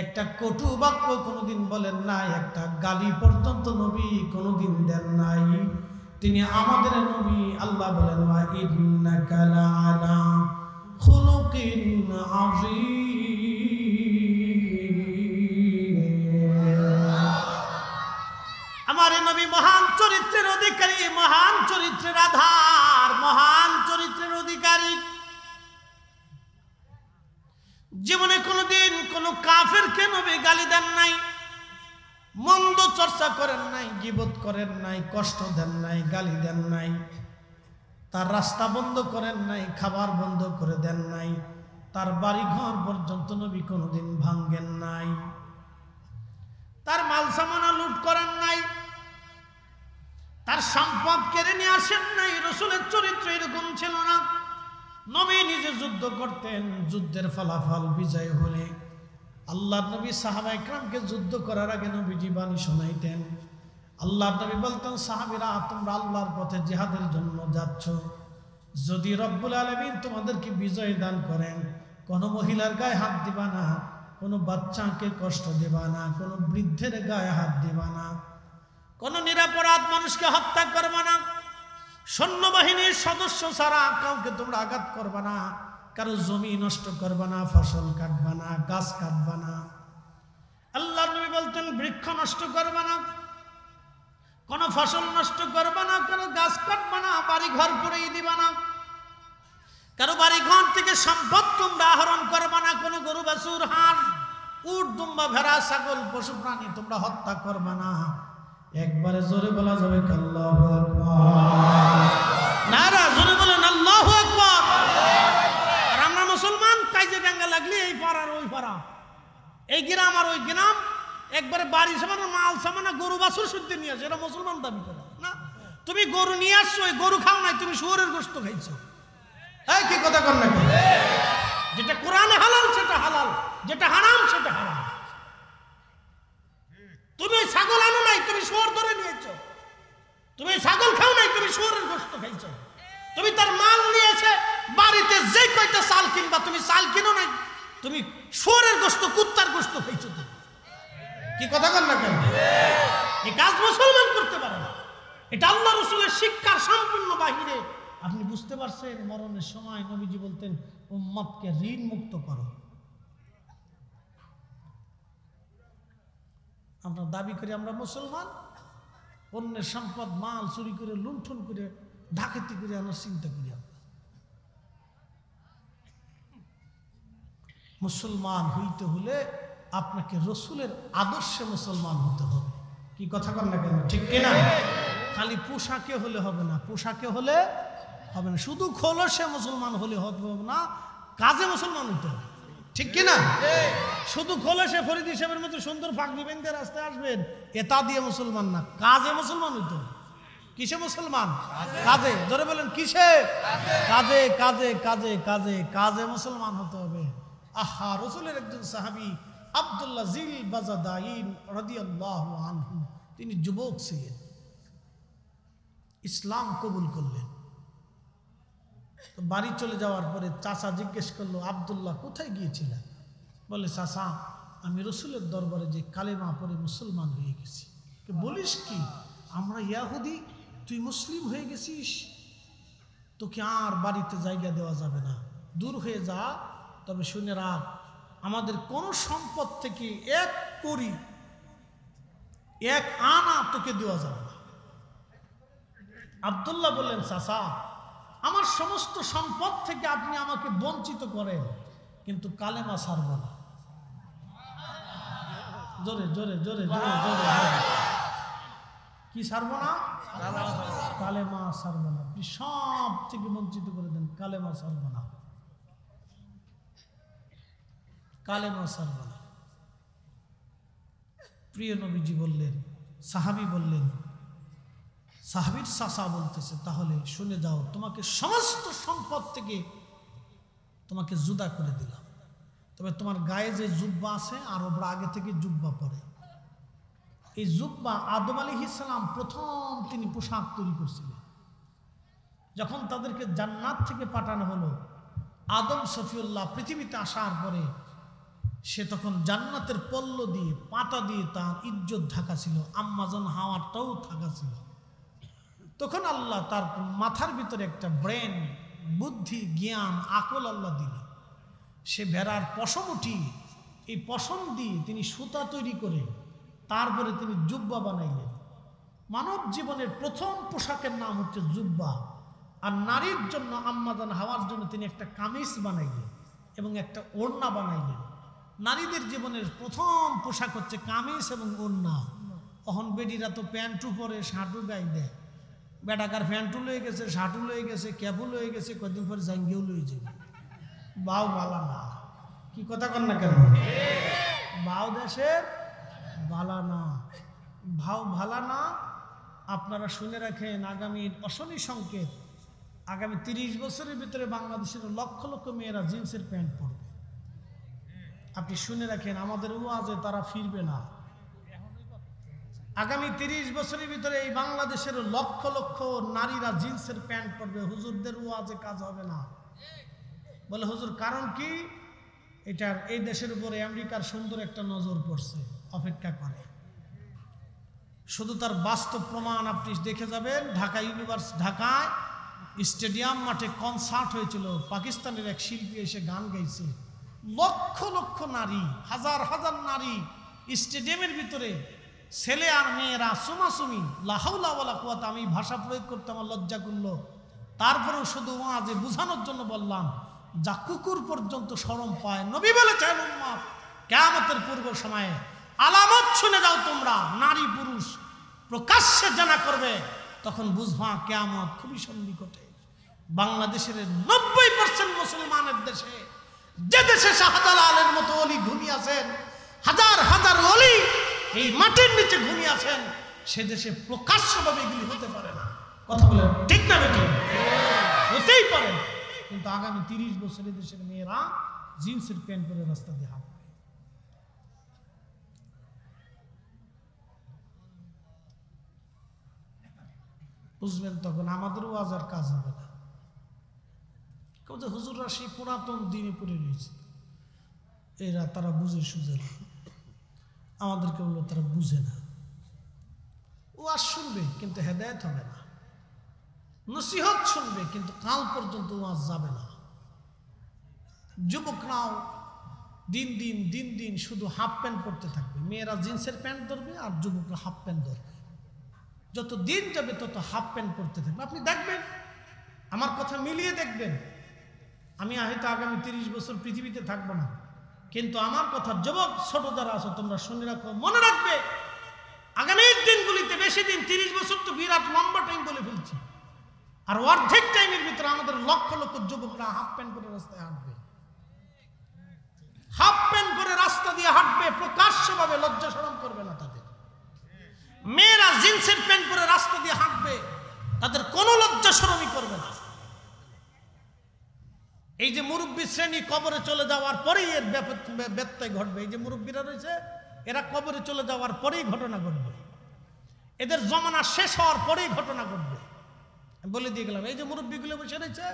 একটা কটু বাক্য কোনোদিন বলেন নাই, একটা গালি পর্যন্ত নবী কোনোদিন দেন নাই। তিনি আমাদের নবী। আল্লাহ বলেন, ওয়া ইন্নাকা লাআলা খুলুকিন আযীম। আমার নবী মহান চরিত্রের অধিকারী, মহান চরিত্রের আধার, মহান চরিত্রের অধিকারী। জীবনে কোনোদিন কোন কাফেরকে নবী গালি দেন নাই, মন্দ চর্চা করেন নাই, গীবত করেন নাই, কষ্ট দেন নাই, গালি দেন নাই। তার রাস্তা বন্ধ করেন নাই, খাবার বন্ধ করে দেন নাই। তার বাড়ি ঘর পর্যন্ত নবী কোনোদিন ভাঙ্গেন নাই। তার মাল সামানা লুট করেন নাই, তার সম্পদ কেড়ে নিয়ে আসেন নাই। রাসূলের চরিত্র এরকম ছিল না। নবী নিজে যুদ্ধ করতেন, যুদ্ধের ফলাফল বিজয় হলে আল্লাহর নবী সাহাবা ইকরামকে যুদ্ধ করার আগে নবীজি বাণী শোনাইতেন। আল্লাহর নবী বলতেন, সাহাবীরা তোমরা আল্লাহর পথে জিহাদের জন্য যাচ্ছ, যদি রব্বুল আলামিন তোমাদেরকে বিজয় দান করেন, কোনো মহিলার গায়ে হাত দিবা না, কোনো বাচ্চাকে কষ্ট দিবা না, কোনো বৃদ্ধের গায়ে হাত দিবা না, কোনো নিরপরাধ মানুষকে হত্যা করবা না, সৈন্যবাহিনীর সদস্য ছাড়া কাউকে তোমরা আঘাত করবা না, কারো জমি নষ্ট করবা না, ফসল কাটবা না, গাছ কাটবা না। আল্লাহর নবী বলতেন, বৃক্ষ নষ্ট করবা না, কোনো ফসল নষ্ট করবা না, কোনো গাছ কাটবা না, বাড়ি ঘর পুড়িয়ে দিবা না, কারো বাড়ি ঘর থেকে সম্পদ তোমরা আহরণ করবা না, কোনো গরু বাছুর হাঁস উট দুম্বা ভেড়া ছাগল পশু প্রাণী তোমরা হত্যা করবা না। একবারে জোরে বলা যাবে আল্লাহু আকবার। নারা জোরে বলেন আল্লাহু আকবার। আর আমরা মুসলমান, কাজে ডাঙ্গা লাগলে এই পাড়ার ওই পাড়া, এই গ্রাম আর ওই গ্রাম, একবারে বাড়ি সামানা মাল সামানা গরু বাছুর শুদ্ধ নিয়ে আসে, এটা মুসলমান দাবি করে না। তুমি গরু নিয়ে আসছো, ওই গরু খাও নাই, তুমি শুয়োরের গোশত খাইছো। এই কি কথা কর না? যেটা কোরআনে হালাল সেটা হালাল, যেটা হারাম সেটা হারাম। তুমি ছাগল আনো নাই, তুমি শুয়োর ধরে নিয়েছো। তুমি ছাগল খাও নাই, তুমি শুয়োরের গোশত খাইছো। তুমি তার মাল নিয়েছে, বাড়িতে যে কয়টা চাল কিনবা, তুমি চাল কিনো নাই, তুমি শুয়োরের গোশত কুত্তার গোশত খাইছো। কি কথা কর না কেন? এই কাজ মুসলমান করতে পারে না। এটা আল্লাহ রাসূলের শিক্ষার সম্পূর্ণ বাহিরে। আপনি বুঝতে পারছেন? মরণের সময় নবীজি বলতেন, উম্মতকে ঋণ মুক্ত করো। আমরা দাবি করি আমরা মুসলমান, অন্যের সম্পদ মাল চুরি করে লুণ্ঠন করে ডাকাতি করে আমরা চিন্তা করি। মুসলমান হইতে হলে আপনাকে রসুলের আদর্শে মুসলমান হতে হবে। কি কথা কর না কেন? ঠিক কিনা? খালি পোশাকে হলে হবে না, পোশাকে হলে হবে না, শুধু খোলসে মুসলমান হলে হবে না, কাজে মুসলমান হতে হবে। ঠিক কিনা? শুধু খোলসে ফরিদ সাহেবের মতো সুন্দর পাগড়ি বেঁধে রাস্তায় আসবেন, এটা দিয়ে মুসলমান না, কাজে মুসলমান হইতে হবে। কিসে মুসলমান? কাজে। জোরে বলেন কিসে? কাজে কাজে কাজে কাজে কাজে মুসলমান হতে হবে। আহা, রসুলের একজন সাহাবী আব্দুল্লাহ জিল বাজাদাইন রাদিয়াল্লাহু আনহু, তিনি যুবক ছিলেন, ইসলাম কবুল করলেন। তো বাড়ি চলে যাওয়ার পরে চাচা জিজ্ঞেস করলো, আব্দুল্লাহ কোথায় গিয়েছিলেন? বলে, চাচা আমি রসুলের দরবারে যে কালেমা পড়ে মুসলমান হয়ে গেছি। বলিস কি? আমরা ইয়াহুদি, তুই মুসলিম হয়ে গেছিস? তোকে আর বাড়িতে জায়গা দেওয়া যাবে না, দূর হয়ে যা। তবে শুনে রাখ, আমাদের কোন সম্পদ থেকে এক কড়ি, এক আনা তোকে দেওয়া যাবে না। আব্দুল্লাহ বললেন, চাচা আমার সমস্ত সম্পদ থেকে আপনি আমাকে বঞ্চিত করেন, কিন্তু কালেমা ছাড়ব না। জোরে জোরে জোরে জোরে জোরে কি ছাড়ব না? কালেমা ছাড়ব না। আপনি সব থেকে বঞ্চিত করে দেন, কালেমা ছাড়ব না, কালেমা ছাড়ব না। প্রিয় নবীজি বললেন, সাহাবী বললেন, সাহাবীর চাচা বলতেছে, তাহলে শুনে যাও, তোমাকে সমস্ত সম্পদ থেকে তোমাকে জুদা করে দিলাম, তবে তোমার গায়ে যে জুব্বা আছে আরবরা আগে থেকে জুব্বা পরে। এই জুব্বা আদম আলাইহিস সালাম প্রথম তিনি পোশাক তৈরি করছিলেন। যখন তাদেরকে জান্নাত থেকে পাঠানো হলো, আদম সফিউল্লাহ পৃথিবীতে আসার পরে সে তখন জান্নাতের পল্ল দিয়ে পাতা দিয়ে তার ইজ্জত ঢাকা ছিল, আম্মাজান হাওয়াটাও ঢাকা ছিল। তখন আল্লাহ তার মাথার ভিতরে একটা ব্রেন, বুদ্ধি, জ্ঞান, আকল আল্লাহ দিলেন। সে ভেড়ার পশম উঠিয়ে এই পশম দিয়ে তিনি সুতা তৈরি করে তারপরে তিনি জুব্বা বানাইলেন। মানব জীবনের প্রথম পোশাকের নাম হচ্ছে জুব্বা। আর নারীর জন্য, আম্মাজান হাওয়ার জন্য তিনি একটা কামিজ বানাইলেন এবং একটা ওড়না বানাইলেন। নারীদের জীবনের প্রথম পোশাক হচ্ছে কামিজ এবং ওড়না। তখন বেডিরা তো প্যান্টু পরে, শার্টু গাই দেয়। বেটাকার প্যান্টু লয়ে গেছে, শার্টু লয়ে গেছে, ক্যাপু লয়ে গেছে, কয়েকদিন পরে জাঙ্গিও লয়ে যাবে। বাউ ভালা না, কি কথা কন না কেন? বাউ দেশের ভালা না, ভাও ভালা না। আপনারা শুনে রাখেন, আগামীর অশনি সংকেত, আগামী 30 বছরের ভিতরে বাংলাদেশের লক্ষ লক্ষ মেয়েরা জিন্সের প্যান্ট পরবে। আপনি শুনে রাখেন, আমাদের ওয়াজে তারা ফিরবে না। আগামী 30 বছরের ভিতরে এই বাংলাদেশের লক্ষ লক্ষ নারীরা জিন্সের প্যান্ট পরবে। হুজুরদের ওয়াজে কাজ হবে না। বলে হুজুর কারণ কি? এটার এই দেশের উপরে আমেরিকার সুন্দর একটা নজর পড়ছে, অপেক্ষা করে। শুধু তার বাস্তব প্রমাণ আপনি দেখে যাবেন। ঢাকায় স্টেডিয়াম মাঠে কনসার্ট হয়েছিল, পাকিস্তানের এক শিল্পী এসে গান গাইছে। লক্ষ লক্ষ নারী, হাজার হাজার নারী স্টেডিয়ামের ভিতরে, ছেলে আর মেয়েরা সুমাসুমি, লা হাওলা ওয়ালা কুওয়াতা। আমি ভাষা প্রয়োগ করতে আমার লজ্জা করলো, তারপরেও শুধু ওয়াজে বুঝানোর জন্য বললাম, যা কুকুর পর্যন্ত শরম পায়। নবী বলেছেন, উম্মত কিয়ামতের পূর্ব সময়ে আলামত শুনে যাও তোমরা, নারী পুরুষ প্রকাশ্যে জানা করবে, তখন বুঝবা কিয়ামত খুবই সন্নিকটে। বাংলাদেশের 90% মুসলমানের দেশে, যে দেশে শাহজালালের মতো অলি ঘুমিয়ে আছেন, হাজার হাজার অলি এই মাটির নিচে ঘুমিয়ে আছেন, সে দেশে প্রকাশ্যভাবে এগুলি হতে পারে না। কথা বলে ঠিক না বেটি? হতেই পারে, কিন্তু আগামী 30 বছরে দেশের মেয়েরা জিন্সের প্যান্ট পরে রাস্তা দিয়ে হাঁটবে। বুঝবেন তখন আমাদেরও আজ আর কাজ হবে না। হুজুররা সেই পুরাতন দিনে পড়ে রয়েছে, এরা তারা বুঝে সুঝে না। আমাদেরকে বললো তারা বুঝে না। ওয়াজ শুনবে কিন্তু হেদায়েত হবে না, নসিহত শুনবে কিন্তু কাল পর্যন্ত ওয়াজ যাবে না। যুবকরাও দিন দিন দিন দিন শুধু হাফ প্যান্ট পরতে থাকবে। মেয়েরা জিন্সের প্যান্ট ধরবে আর যুবকরা হাফ প্যান্ট ধরবে। যত দিন যাবে তত হাফ প্যান্ট পরতে থাকবে। আপনি দেখবেন, আমার কথা মিলিয়ে দেখবেন। আমি হয়তো আগামী 30 বছর পৃথিবীতে থাকবো না, কিন্তু আমার কথা যুবক ছোট যারা আছো তোমরা শুনে রাখো, মনে রাখবে আগামীর দিনগুলিতে, বেশি দিন 30 বছর তো বিরাট লম্বা টাইম বলে ফেলছি, আর অর্ধেক টাইমের ভিতরে আমাদের লক্ষ লক্ষ যুবকরা হাফ প্যান্ট পরে রাস্তায় হাঁটবে। হাফ প্যান্ট পরে রাস্তা দিয়ে হাঁটবে, প্রকাশ্যভাবে, লজ্জা শরম করবে না তাদের। মেয়েরা জিন্সের প্যান্ট পরে রাস্তা দিয়ে হাঁটবে, তাদের কোনো লজ্জা শরমই করবে না। এই যে মুরব্বী শ্রেণী কবরে চলে যাওয়ার পরেই এর ব্যত্যয় ঘটবে। এই যে মুরব্বীরা রয়েছে, এরা কবরে চলে যাওয়ার পরেই ঘটনা ঘটবে। এদের জমানা শেষ হওয়ার পরেই ঘটনা ঘটবে। বলে দিয়ে গেলাম, এই যে মুরব্বীগুলো বসে রয়েছে,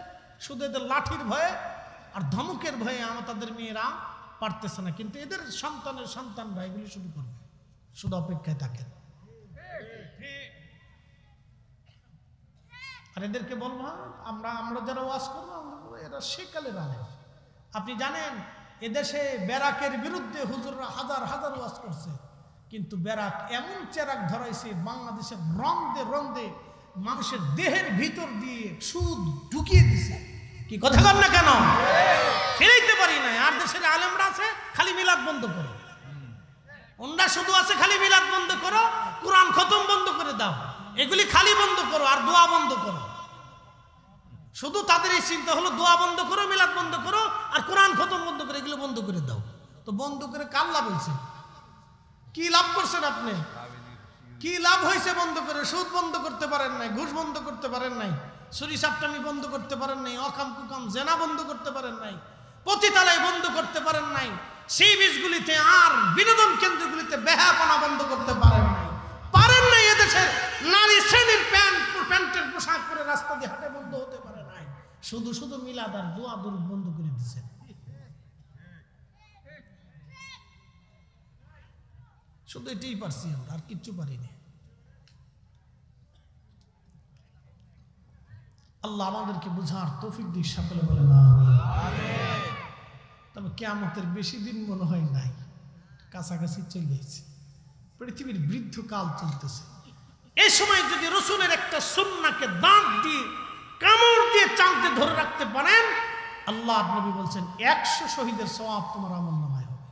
শুধু এদের লাঠির ভয়ে আর ধমকের ভয়ে তাদের মেয়েরা পারতেছে না, কিন্তু এদের সন্তানের সন্তানরা এগুলি শুরু করবে, শুধু অপেক্ষায় থাকেন। আর এদেরকে বলবো, আমরা যারা ওয়াজ করবো, এরা সেকালের আলেম। আপনি জানেন এদেশে ব্যারাকের বিরুদ্ধে হুজুররা হাজার হাজার ওয়াজ করছে, কিন্তু ব্যারাক এমন চেরাক ধরাইছে বাংলাদেশের রন্দে রন্দে, মানুষের দেহের ভিতর দিয়ে সুদ ঢুকিয়ে দিছে। কি কথা কর না কেন? ফেরাইতে পারি না। আর দেশের আলেমরা আছে খালি মিলাদ বন্ধ করো, ওনরা শুধু আছে খালি মিলাদ বন্ধ করো, কোরআন খতম বন্ধ করে দাও, এগুলি খালি বন্ধ করো আর দোয়া বন্ধ করো। শুধু তাদের এই চিন্তা হলো দোয়া বন্ধ করো, মিলাদ বন্ধ করো আর কোরআন খতম বন্ধ করে, এগুলো বন্ধ করে দাও। তো বন্ধ করে কার লাভ হয়েছে? কি লাভ করছেন আপনি? কি লাভ হয়েছে বন্ধ করে? সুদ বন্ধ করতে পারেন নাই, ঘুষ বন্ধ করতে পারেন নাই, চুরি চাপটামি বন্ধ করতে পারেন নাই, অকাম কুকাম জেনা বন্ধ করতে পারেন নাই, পতিতালয় বন্ধ করতে পারেন নাই, সেই বীজগুলিতে আর বিনোদন কেন্দ্রগুলিতে বেহাপনা বন্ধ করতে পারেন নাই, পারেন নাই। এদেশের নারী শ্রেণীর প্যান্টের পোশাক পরে রাস্তা দিয়ে হাঁটে বন্ধ হতে পারে নাই। শুধু শুধু মিলাদ আর দোয়া দরুদ বন্ধ করে দিচ্ছেন। শুধু এটাই পারছি আমরা, আর কিচ্ছু পারিনি। আল্লাহ আমাদেরকে বুঝার তৌফিক দিক, সকলে বলে না আমিন। তবে কিয়ামতের বেশি দিন মনে হয় নাই, কাছাকাছি চলে এসেছে। পৃথিবীর বৃদ্ধ কাল চলতেছে। এই সময় যদি রসুলের একটা সুন্নাহকে দাঁত দিয়ে কামড় দিয়ে চাঁদে ধরে রাখতে পারেন, আল্লাহ নবী বলছেন 100 শহীদের সওয়াব তোমার আমলনামায় হবে।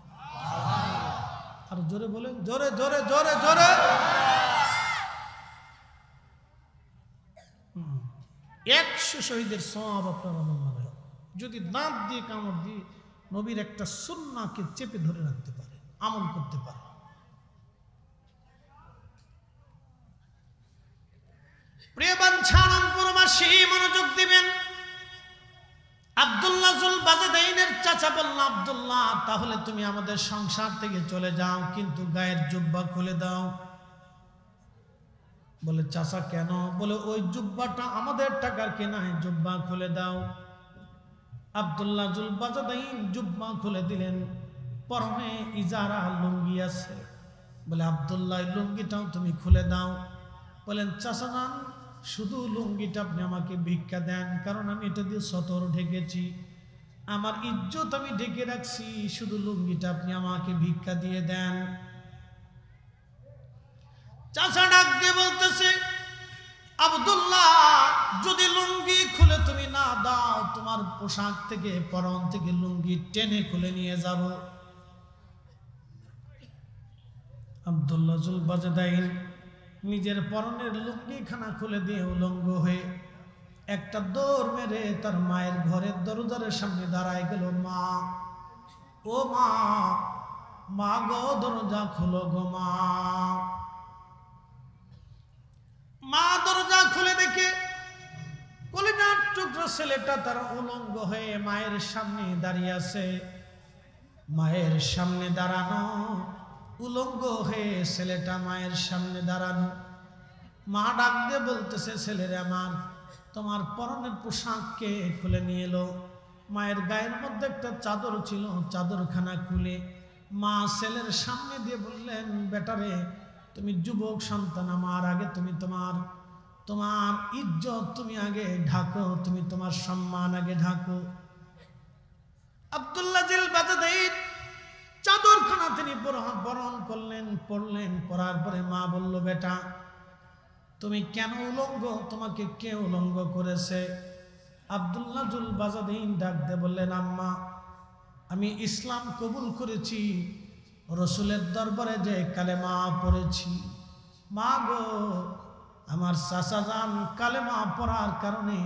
আর জোরে বলেন, জোরে জোরে জোরে জোরে। 100 শহীদের সওয়াব আপনার আমলনামায় হবে যদি দাঁত দিয়ে কামড় দিয়ে নবীর একটা সুন্নাহকে চেপে ধরে রাখতে পারে, আমল করতে পারে। প্রিয়বাঞ্ছানপুরবাসী মনোযোগ দিবেন। আব্দুল্লাহ জুল বাজেদাইনের চাচা বলল, আব্দুল্লাহ তাহলে তুমি আমাদের সংসার থেকে চলে যাও, কিন্তু গায়ের জুব্বা খুলে দাও। বলে চাচা কেন? বলে ওই জুব্বাটা আমাদের টাকার কেনায়, জুব্বা খুলে দাও। আব্দুল্লাহ জুল বাজেদাইন জুব্বা খুলে দিলেন। পরনে ইজারা লুঙ্গি আছে। বলে আব্দুল্লাহ লুঙ্গিটাও তুমি খুলে দাও। বলেন চাচা যান, শুধু লুঙ্গিটা আপনি আমাকে ভিক্ষা দেন, কারণ আমি এটা দিয়ে সতর ঢেকেছি, আমার ইজ্জত আমি ঢেকে রাখছি, শুধু লুঙ্গিটা আপনি আমাকে ভিক্ষা দিয়ে দেন। চাচা ডাক দিয়ে বলতেছে, আব্দুল্লাহ যদি লুঙ্গি খুলে তুমি না দাও, তোমার পোশাক থেকে পরন থেকে লুঙ্গি টেনে খুলে নিয়ে যাব। আব্দুল্লাহ জুল বাজেদাইন নিজের পরনের লুঙ্গি খানা খুলে দিয়ে উলঙ্গ হয়ে একটা দৌড় মেরে তার মায়ের ঘরের দরজার সামনে দাঁড়ায় গেল। মা, ও মা, মা গো দরজা খুলো গো মা। মা দরজা খুলে দেখে কলিজার টুকরো ছেলেটা তার উলঙ্গ হয়ে মায়ের সামনে দাঁড়িয়ে আছে। মায়ের সামনে দাঁড়ানো, উলঙ্গ হয়ে ছেলেটা মায়ের সামনে দাঁড়ানো। মা ডাক দিয়ে বলতেছে, ছেলেরে আমার, তোমার পরনের পোশাককে খুলে নিয়ে এলো। মায়ের গায়ের মধ্যে একটা চাদর ছিল, চাদরখানা খুলে মা ছেলের সামনে দিয়ে বললেন, বেটারে তুমি যুবক সন্তান, আমার আগে তুমি তোমার ইজ্জত তুমি আগে ঢাকো, তুমি তোমার সম্মান আগে ঢাকো। আব্দুল্লাহ জিল বাজেদাইন চাদরখানা তিনি বরণ করলেন, পড়লেন। পড়ার পরে মা বলল, বেটা তুমি কেন উলঙ্গ? তোমাকে কে উলঙ্গ করেছে? আব্দুল্লাহ জুল বাজেদাইন ডাক দিয়ে বললেন, আম্মা আমি ইসলাম কবুল করেছি, রসুলের দরবারে যে কালেমা পড়েছি। মা গো, আমার চাচা যান কালেমা পড়ার কারণে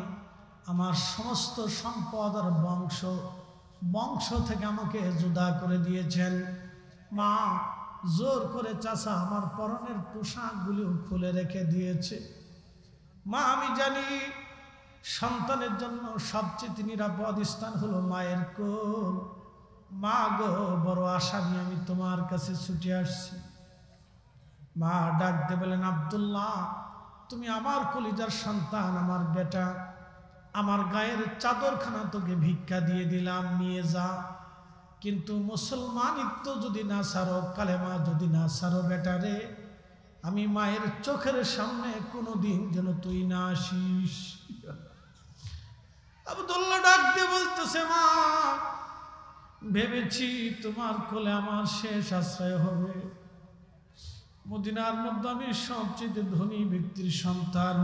আমার সমস্ত সম্পদ আর বংশ থেকে আমাকে জুদা করে দিয়েছেন। মা জোর করে চাচা আমার পরনের পোশাকগুলিও খুলে রেখে দিয়েছে। মা আমি জানি সন্তানের জন্য সবচেয়ে নিরাপদ স্থান হলো মায়ের কোল। মা গো, বড় আশা নিয়ে আমি তোমার কাছে ছুটে আসছি। মা ডাক দিয়ে বলেন, আব্দুল্লাহ তুমি আমার কলিজার সন্তান, আমার বেটা, আমার গায়ের চাদরখানা তোকে ভিক্ষা দিয়ে দিলাম, নিয়ে যা। কিন্তু মুসলমানিত্ব যদি না ছাড়ো, কালেমা যদি না ছাড়ো বেটারে, আমি মায়ের চোখের সামনে কোনোদিন যেন তুই না আসিস। আব্দুল্লাহ ডাক দিয়ে বলতেছে, মা ভেবেছি তোমার কোলে আমার শেষ আশ্রয় হবে। মদিনার মধ্যে আমি সবচেয়ে ধনী ব্যক্তির সন্তান,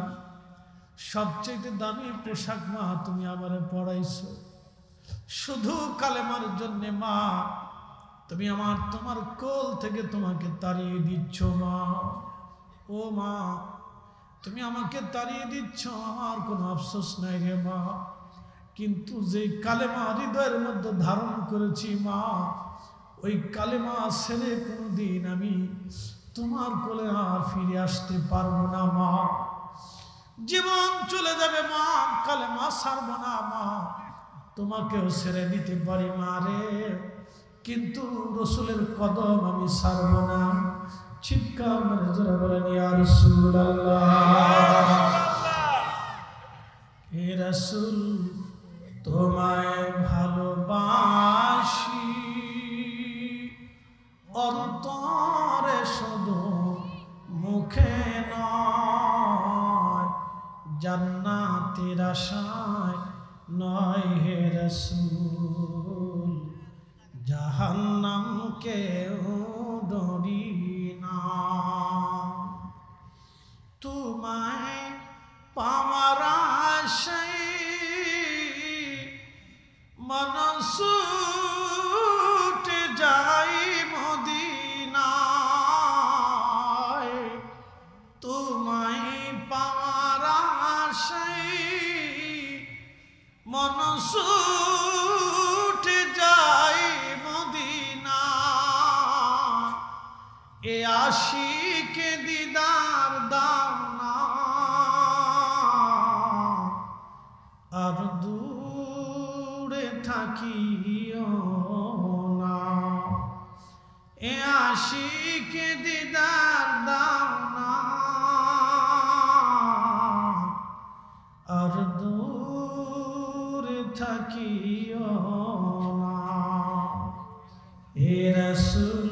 সবচেয়ে দামি পোশাক মা তুমি আমারে পড়াইছো, শুধু কালেমার জন্য মা তুমি তোমার কোল থেকে তোমাকে তাড়িয়ে দিচ্ছ মা। ও মা, তুমি আমাকে তাড়িয়ে দিচ্ছ, আমার কোনো আফসোস নাই রে মা, কিন্তু যে কালেমা হৃদয়ের মধ্যে ধারণ করেছি মা, ওই কালেমা ছেড়ে কোনোদিন আমি তোমার কোলে আর ফিরে আসতে পারবো না মা। জীবন চলে যাবে মা, কালেমা ছাড়বো না মা, তোমাকেও ছেড়ে দিতে পারি মা রে, কিন্তু রসুলের কদম আমি ছাড়বো না। চিৎকার মেরে জোরে বলেন ইয়া রাসূলুল্লাহ। হে রাসূল তোমায় ভালোবাসি, অন্তরে শুধু মুখে নয়, জান্নাতের আশায় নয় হে রাসূল, জাহান্নামকেও ডরি না। তোমায় পাওয়ার আশায় মন ছুটে যাই মদিনায়, তোমায় পাওয়ার আশায় মন ছুটে যাই মদিনায়, এ আশিকে দিদার দাও না আর দূরে থাকিও না, এ আশিকে দিদার দাও না আর দূরে থাকিও না। হে রাসূল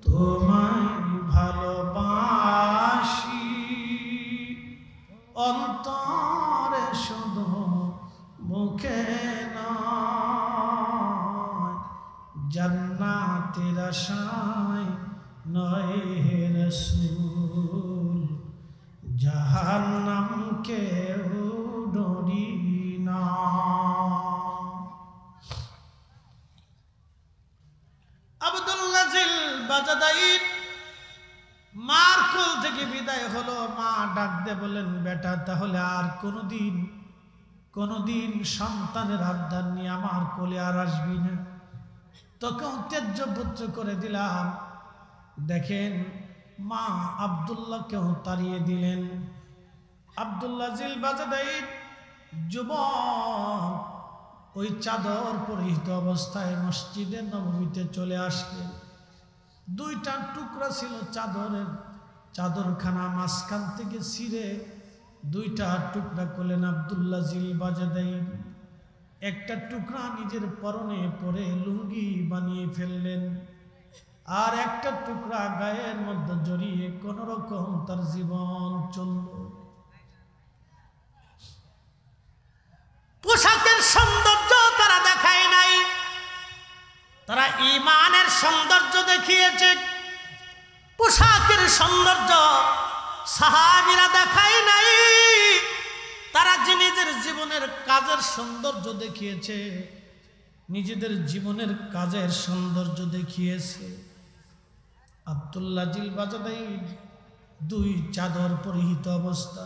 তোমায় ভালোবাসি, অন্তরে শুধু মুখে নয়, জান্নাতের আশায় নয় হে রাসূল, জাহান্নামকেও ডরি না। আব্দুল্লাহ জিল বাজাদাই মার কোল থেকে বিদায় হলো, মা ডাক দিয়ে বলেন বেটা তাহলে আর কোনোদিন সন্তানের আবদার নিয়ে আমার কোলে আর আসবি না, তোকেও ত্যায্য পুত্র করে দিলাম। দেখেন মা আব্দুল্লাহকেও তাড়িয়ে দিলেন। আব্দুল্লাহ জিল বাজাদাই যুবক ওই চাদর পরিহিত অবস্থায় মসজিদে নববীতে চলে আসলেন। দুইটা টুকরা ছিল চাদরের, চাদরখানা মাঝখান থেকে ছিঁড়ে দুইটা টুকরা করলেন আব্দুল্লাহ জিল বাজাদাই। একটা টুকরা নিজের পরনে পরে লুঙ্গি বানিয়ে ফেললেন, আর একটা টুকরা গায়ের মধ্যে জড়িয়ে কোন রকম তার জীবন চলল। পোশাকের সৌন্দর্য তারা দেখায় নাই, তারা ঈমানের সৌন্দর্য দেখিয়েছে। পোশাকের সৌন্দর্য সাহাবীরা দেখায় নাই, তারা যে নিজের জীবনের কাজের সৌন্দর্য দেখিয়েছে, নিজেদের জীবনের কাজের সৌন্দর্য দেখিয়েছে। আব্দুল্লাহ জিল বাজাদাই দুই চাদর পরিহিত অবস্থা,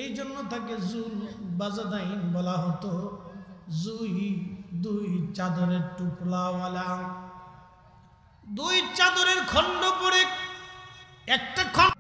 এই জন্য তাকে জুল বাজাদাইন বলা হতো, দুই চাদরের টুকরাওয়ালা। দুই চাদরের খণ্ড পরে একটা খণ্ড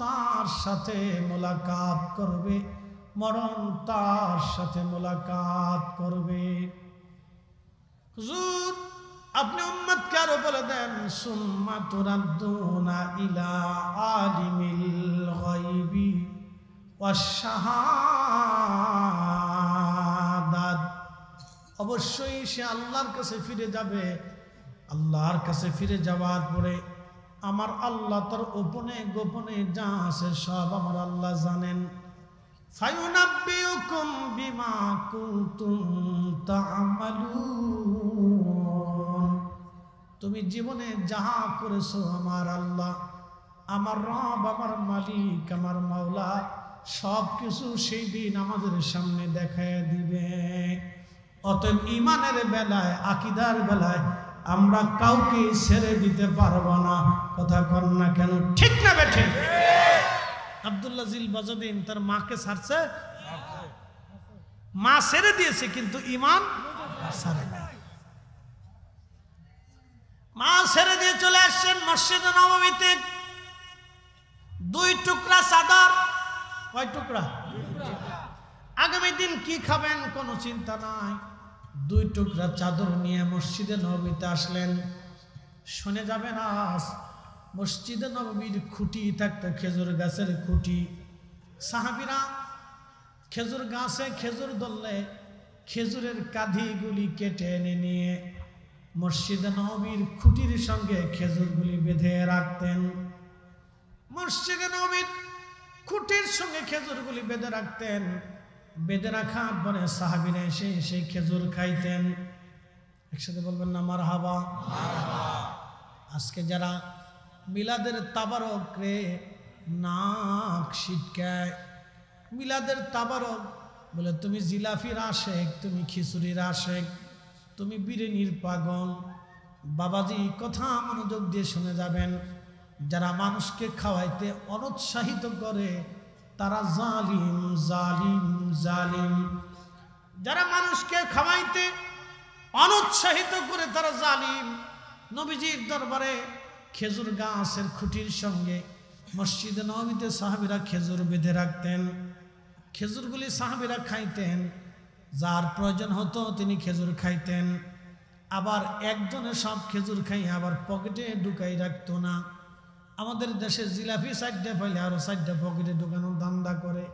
তার সাথে মোলাকাত করবে, মরণ তার সাথে মোলাকাত করবে। হুজুর আপনি উম্মতকে আরো বলে দেন, সুম্মা তুরাদ্দুনা ইলা আলিমিল গায়বি ওয়াশ শাহাদাত, অবশ্যই সে আল্লাহর কাছে ফিরে যাবে। আল্লাহর কাছে ফিরে যাওয়ার পরে আমার আল্লাহ তার গোপনে গোপনে যা আছে সব আমার আল্লাহ জানেন। ফায়ুনাব্বিউকুম বিমা কুনতুম তা'মালুন, তুমি জীবনে যাহা করেছো আমার আল্লাহ, আমার রব, আমার মালিক, আমার মাওলা সব কিছু সেই দিন আমাদের সামনে দেখায় দিবে। অতএব ইমানের বেলায়, আকীদার বেলায় আমরা কাউকে ছেড়ে দিতে পারবো না। কথা কর না কেন, ঠিক না বেঠে? আব্দুল্লাহ জিল বাজুদ্দিন তার মাকে ছাড়ছে, মা ছেড়ে দিয়েছে কিন্তু ইমান ছাড়ে না। মা ছেড়ে দিয়ে চলে আসছেন মসজিদে নববীতে। 2 টুকরা চাদর, কয় টুকরা? আগামী দিন কি খাবেন কোনো চিন্তা নাই। 2 টুকরা চাদর নিয়ে মসজিদে নববীতে আসলেন। শুনে যাবেন আজ মসজিদে নববীর খুঁটি থাকতো খেজুর গাছের খুঁটি। সাহাবীরা খেজুর গাছে খেজুর ধরলে খেজুরের কাঁধিগুলি কেটে এনে নিয়ে মসজিদে নববীর খুঁটির সঙ্গে খেজুরগুলি বেঁধে রাখতেন। মসজিদে নববীর খুঁটির সঙ্গে খেজুরগুলি বেঁধে রাখতেন। বেঁধে রাখার পরে সাহাবীরা এসে সেই খেজুর খাইতেন। একসাথে বলবেন না মারহাবা। আজকে যারা মিলাদের তাবারক রে নাক ছিটকায়, মিলাদের তাবারক বলে তুমি জিলাফির আশেক, তুমি খিচুড়ির আশেক, তুমি বিরিয়ানির পাগল। বাবাজি কথা মনোযোগ দিয়ে শুনে যাবেন, যারা মানুষকে খাওয়াইতে অনুৎসাহিত করে তারা জালিম, জালিম, জালিম। যারা মানুষকে খাওয়াইতে অনুৎসাহিত করে তারা জালিম। নবীজির দরবারে খেজুর গাছের খুঁটির সঙ্গে মসজিদে নববীতে সাহাবীরা খেজুর বেঁধে রাখতেন। খেজুরগুলি সাহাবীরা খাইতেন, যার প্রয়োজন হতো তিনি খেজুর খাইতেন। আবার একজনে সব খেজুর খাই আবার পকেটে ঢুকাই রাখতো না। আমাদের দেশে জিলাপি 4টা পাইলে আরো 4টা পকেটে ঢুকানোর ধান্দা করে।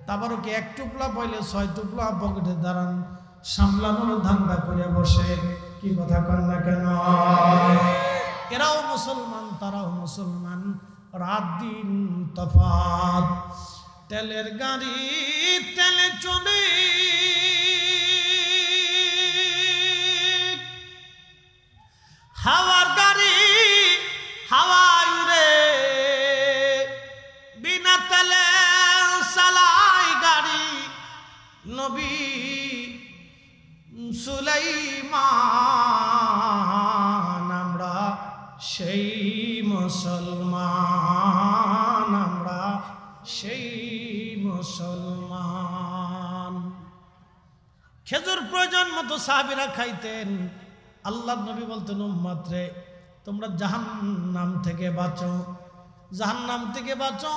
তারপরও কি 1 টুকলা পাইলে 6 টুকলা পকেটে দাঁড়ান সামলানোর ধান্দা করে বসে। কি কথা কন না কেন? এরাও মুসলমান, তারাও মুসলমান, রাত দিন তফাৎ। তেলের গাড়ি তেলে চলে, হাওয়ার গাড়ি হাওয়ায় উড়ে, বিনা তেলে চালাই গাড়ি নবী সুলাইমান। আমরা সেই মুসলমান, আমরা সেই মুসলমান। খেজুর প্রয়োজন মতো সাহাবীরা খাইতেন। আল্লাহ নবী বলতেন, উম্মত রে তোমরা জাহান্নাম থেকে বাঁচো, জাহান্নাম থেকে বাঁচো।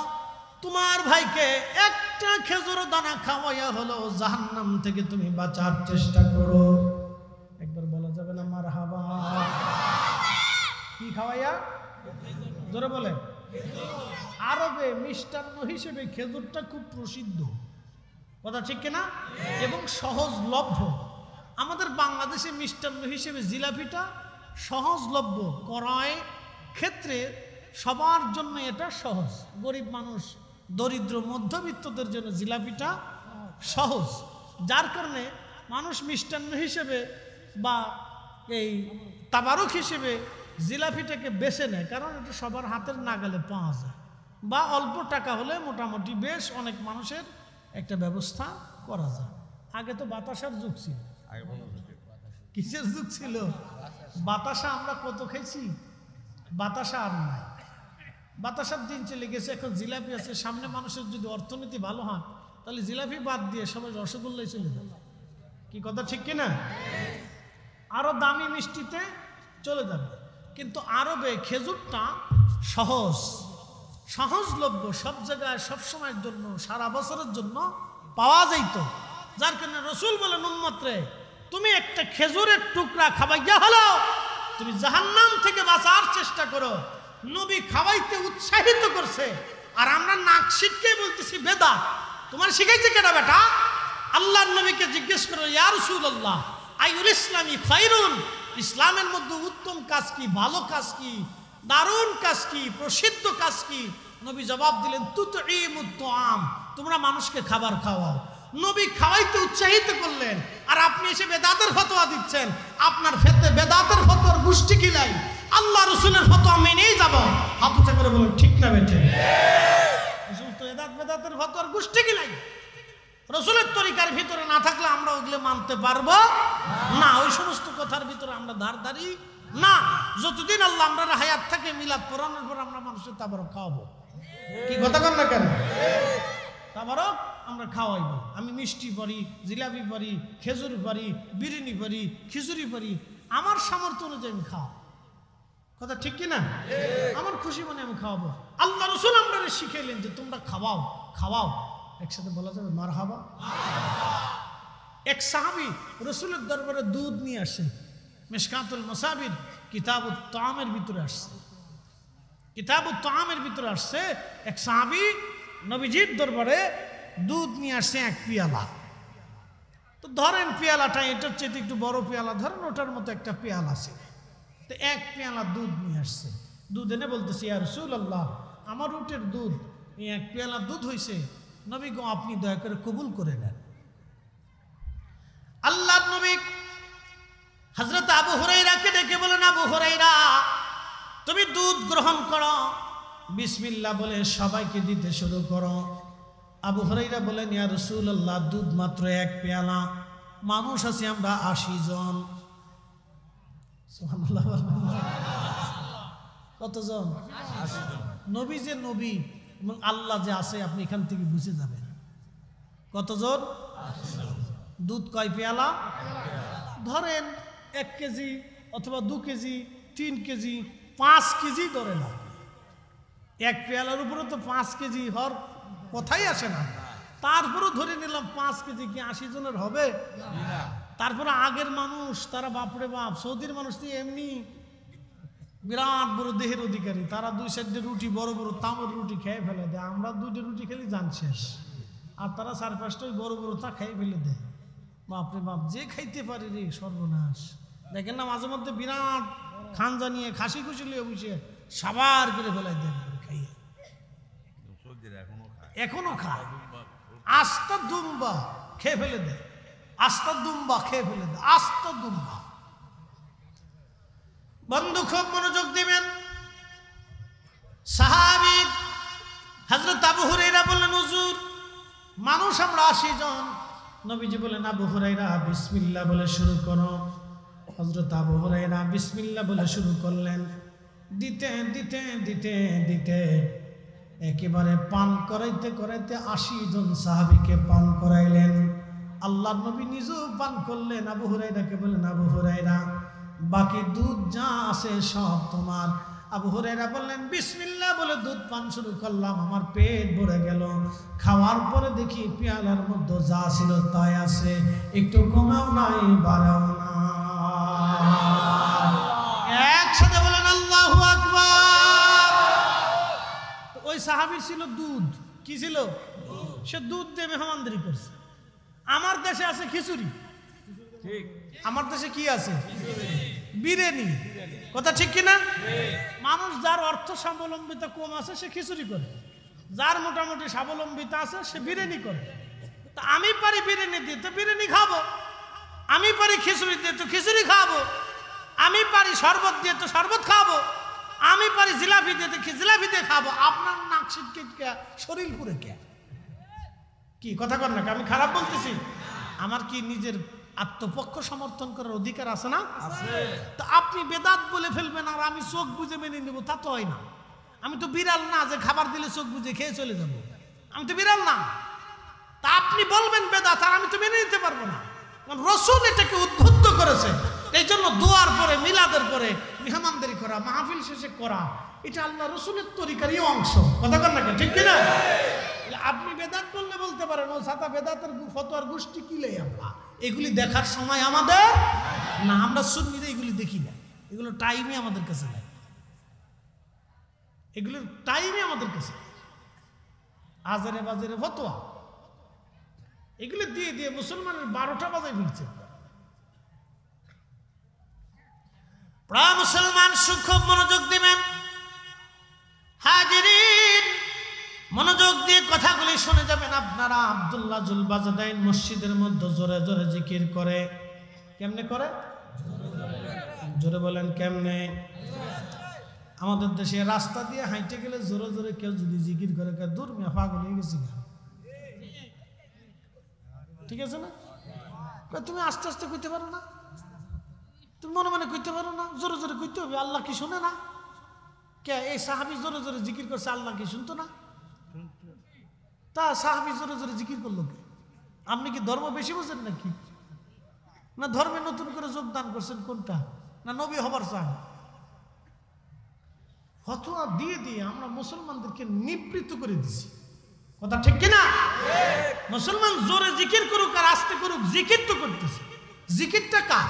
তোমার ভাইকে একটা খেজুর দানা খাওয়াইয়া হলো জাহান্নাম থেকে তুমি বাঁচার চেষ্টা করো। একবার বলা যাবে না মারহাবা? কি খাওয়াইয়া? জোরে বলে। আরবে মিষ্টান্ন হিসেবে খেজুরটা খুব প্রসিদ্ধ, কথা ঠিক কিনা? এবং সহজলভ্য। আমাদের বাংলাদেশে মিষ্টান্ন হিসেবে জিলাপিটা সহজলভ্য, ক্রয় ক্ষেত্রে সবার জন্য এটা সহজ। গরিব মানুষ, দরিদ্র, মধ্যবিত্তদের জন্য জিলাপিটা সহজ, যার কারণে মানুষ মিষ্টান্ন হিসেবে বা এই তাবারক হিসেবে জিলাপিটাকে বেছে নেয়, কারণ এটা সবার হাতের নাগালে পাওয়া যায় বা অল্প টাকা হলে মোটামুটি বেশ অনেক মানুষের একটা ব্যবস্থা করা যায়। আগে তো বাতাসার যুগ ছিল। কিসের যুগ ছিল? বাতাসা আমরা কত খাইছি, বাতাসা আর নাই। বাতাসার দিন চলে গেছে, এখন জিলাপি আছে। সামনে মানুষের যদি অর্থনীতি ভালো হয় তাহলে জিলাপি বাদ দিয়ে সবাই রসগোল্লাই চলে যাবে। কি কথা ঠিক কিনা? আরো দামি মিষ্টিতে চলে যাবে। কিন্তু আরবে খেজুরটা সহজ, সহজলভ্য, সব জায়গায় সব সময়ের জন্য, সারা বছরের জন্য পাওয়া যাইত। যার কারণে রসুল বলেন উম্মতরে, তুমি একটা খেজুরের টুকরা খাওয়াইয়া হলো তুমি জাহান্নাম থেকে বাঁচার চেষ্টা করো। নবী খাওয়াইতে উৎসাহিত করছে, আর আমরা নাক শিখকে বলতেছি বেদাত। তোমার শিখাইছে কেটা বেটা? আল্লাহর নবীকে জিজ্ঞেস করো, ইয়া রাসূলুল্লাহ আইউল ইসলামি খায়রুন, ইসলামের মধ্যে উত্তম কাজ কি, ভালো কাজ কি, দারুণ কাজ কি, প্রসিদ্ধ কাজ কি? নবী জবাব দিলেন তুতঈমুত তুআম, তোমরা মানুষকে খাবার খাওয়াও। নবী খাওয়াইতে উৎসাহিত করলেন, আর আপনি এসে বেদাতের ফতোয়া দিচ্ছেন। আপনার বেদাতের ফতোয়ার গোষ্ঠী কিলাই, আল্লাহ রসুলের ফতোয়া মেনেই যাব। হাত উঁচা করে বলুন ঠিক না বেঠে? বেদাতের ফতোয়ার গোষ্ঠী কিলাই, রসুলের তরিকার ভিতরে না থাকলে আমরা ওগুলো মানতে পারবো না। ওই সমস্ত কথার ভিতরে আমরা ধারধারি না। যতদিন আল্লাহ আমরা হায়াত থাকে, মিলাদ পড়ানোর পর আমরা মানুষের তাবারক খাওয়াবো। কি কথা কন না কেন? তাবারক আমরা খাওয়াইব। আমি মিষ্টি পারি, জিলাপি পারি, খেজুর পারি, বিরিয়ানি পারি, খিচুড়ি পারি, আমার সামর্থ্য অনুযায়ী আমি খাওয়া। কথা ঠিক কিনা? আমার খুশি মনে আমি খাওয়াবো। আল্লাহ রসুল আমরা শিখাইলেন যে তোমরা খাওয়াও, খাওয়াও। একসাথে বলা যাবে মারহাবা। এক সাহাবী রসুলের দরবারে দুধ নিয়ে আসে, মিশকাতুল মাসাবির কিতাবুত তাআমের ভিতরে আসছে। কিতাবুত তাআমের ভিতরে আসছে এক সাহাবী নবীজির দরবারে দুধ নিয়ে আসছে এক পেয়ালা। তো ধরেন পেয়ালাটা এটার চেয়ে একটু বড় পেয়ালা ধরেন, ওটার মতো একটা পেয়ালা আছে। তো এক পেয়ালা দুধ নিয়ে আসছে। দুধ এনে বলতেছে, ইয়া রাসূলুল্লাহ আমার উটের দুধ, এই এক পেয়ালা দুধ হয়েছে, নবী গো আপনি দয়া করে কবুল করে নেন। আল্লাহর নবী হযরত আবু হুরায়রাকে ডেকে বলেন, আবু হুরায়রা তুমি দুধ গ্রহণ করো, বিসমিল্লাহ বলে সবাইকে দিতে শুরু করো। আবু হুরায়রা বলেন, ইয়া রাসূলুল্লাহ দুধ মাত্র এক পেয়ালা, মানুষ আছি আমরা 80 জন। সুবহানাল্লাহ। কতজন? 80 জন। নবী যে নবী এবং আল্লাহ যে আছে আপনি এখান থেকে বুঝে যাবেন। কতজন? 80 জন। দুধ কয় পেয়ালা? ধরেন 1 কেজি অথবা 2 কেজি, 3 কেজি, 5 কেজি ধরে না। এক পেয়ালার উপরে তো 5 কেজি হওয়ার কথাই আসে না। তারপরও ধরে নিলাম 5 কেজি, কি 80 জনের হবে? তারপরে আগের মানুষ তারা বাপরে বাপ, সৌদির মানুষ তো এমনি বিরাট বড় দেহের অধিকারী, তারা 2 সাইডে রুটি বড় বড় তামের রুটি খেয়ে ফেলে দেয়। আমরা 2টা রুটি খেলে জান শেষ, আর তারা 4-5টাই বড় বড় তা খেয়ে ফেলে দেয়। বাপরে বাপ, যে খাইতে পারে রে সর্বনাশ। দেখেন না মাঝে মধ্যে বিরাট খান জানিয়ে খাসি খুশি লিয়ে বসে সাবার করে ফেলাই দেন খাইয়ে, এখনো খায়। আস্তা দুম্বা খেয়ে ফেলে দেয়, আস্তা দুম্বা খেয়ে ফেলে দেয়, আস্তা দুম্বা। বন্ধু খুব মনোযোগ দিবেন। সাহাবী হযরত আবু হুরায়রা বললেন, হুজুর মানুষ আমরা 80 জন। নবীজি বলেন, আবু হুরায়রা বিসমিল্লাহ বলে শুরু করো। হযরত আবু হুরায়রা বিসমিল্লাহ বলে শুরু করলেন। দিতে দিতে দিতে দিতে একেবারে পান করাইতে করাইতে 80 জন সাহাবীকে পান করাইলেন। আল্লাহর নবী নিজেও পান করলেন। আবু হুরায়রাকে বলেন, আবু হুরায়রা বাকি দুধ যা আছে সব তোমার। আবু হুরায়রা বললেন, বিসমিল্লাহ বলে দুধ পান শুরু করলাম, আমার পেট ভরে গেল। খাওয়ার পরে দেখি পেয়ালার মধ্যে যা ছিল তাই আছে, একটু কমাও নাই বাড়াও না। একসাথে বলেন আল্লাহু আকবার। ওই সাহাবীর ছিল দুধ। কি ছিল? সে দুধ দিয়ে মেহমানদারি করছে। আমার দেশে আছে খিচুড়ি, ঠিক? আমার দেশে কি আছে? বিরিয়ানি। কথা ঠিক কিনা? মানুষ যার অর্থ স্বাবলম্বিতা কম আছে সে খিচুড়ি করে, যার মোটামুটি স্বাবলম্বিতা আছে সে বিরিয়ানি করে। তা আমি পারি বিরিয়ানি দিয়ে তো বিরিয়ানি খাবো, আমি পারি খিচুড়ি দিয়ে তো খিচুড়ি খাবো, আমি পারি শরবত দিয়ে তো শরবত খাবো, আমি পারি জিলাপি দিয়ে তো জিলাপি দিয়ে খাবো। আপনার নাক ছিটকে শরীর পুরে কে? কি কথা কর না? আমি খারাপ বলতেছি? আমার কি নিজের আত্মপক্ষ সমর্থন করার অধিকার আছে না? তো আপনি বেদাত বলে ফেলবেন আর আমি চোখ বুঝে মেনে নেব, তা তো হয় না। আমি তো বিড়াল না যে খাবার দিলে চোখ বুঝে খেয়ে চলে যাব। আমি তো বিড়াল না। তা আপনি বলবেন বেদাত আর আমি তো মেনে নিতে পারবো না। রাসূল এটাকে উদ্বুদ্ধ করেছে। এই জন্য দোয়ার পরে মিলাদের পরে মেহমানদারি করা, মাহফিল শেষে করা, এটা আল্লাহ রসুলের তরিকারই অংশ। কথা বল না, ঠিক কিনা? আপনি বেদাত বললে বলতে পারেন ও ছাতা বেদাতের ফতোয়ার গোষ্ঠী কিলে। আমরা এগুলি দেখার সময় আমাদের না, আমরা সুন্নিরা এগুলি দেখি না, এগুলো টাইমই আমাদের কাছে নাই, এগুলোর টাইমই আমাদের কাছে। আজারে বাজারে ফতোয়া এগুলো দিয়ে দিয়ে মুসলমানের 12টা বাজায় ফিরছে। প্রায় মুসলমান খুব মনোযোগ দিবেন, হাজিরিন মনোযোগ দিয়ে কথাগুলি শুনে যাবেন। আপনারা আব্দুল্লাহ জুল বাজদাইন মসজিদের মধ্যে জোরে জোরে জিকির করে। কেমনে করে? জোরে বলেন কেমনে? আমাদের দেশে রাস্তা দিয়ে হাইটে গেলে জোরে জোরে কেউ যদি জিকির করে, দূর মিয়া পাগল হয়ে গেছি, ঠিক আছে না? তুমি আস্তে আস্তে কইতে পারো না, তুমি মনে মনে কইতে পারো না, জোরে জোরে কইতে হবে। আল্লাহ কি শুনে না? কে এই সাহাবী জোরে জোরে জিকির করছে, আল্লাহ কি শুনতো না? তা সাহাবী জোরে জোরে জিকির করলো কে? আপনি কি ধর্ম বেশি বোঝেন নাকি? না ধর্মে নতুন করে যোগদান করছেন কোনটা? না নবী হবার চান? ফতোয়া দিয়ে দিয়ে আমরা মুসলমানদেরকে নিবৃত্ত করে দিছি। কথা ঠিক কিনা? মুসলমান জোরে জিকির করুক আর আস্তে করুক, জিকির তো করতেছে। জিকিরটা কার?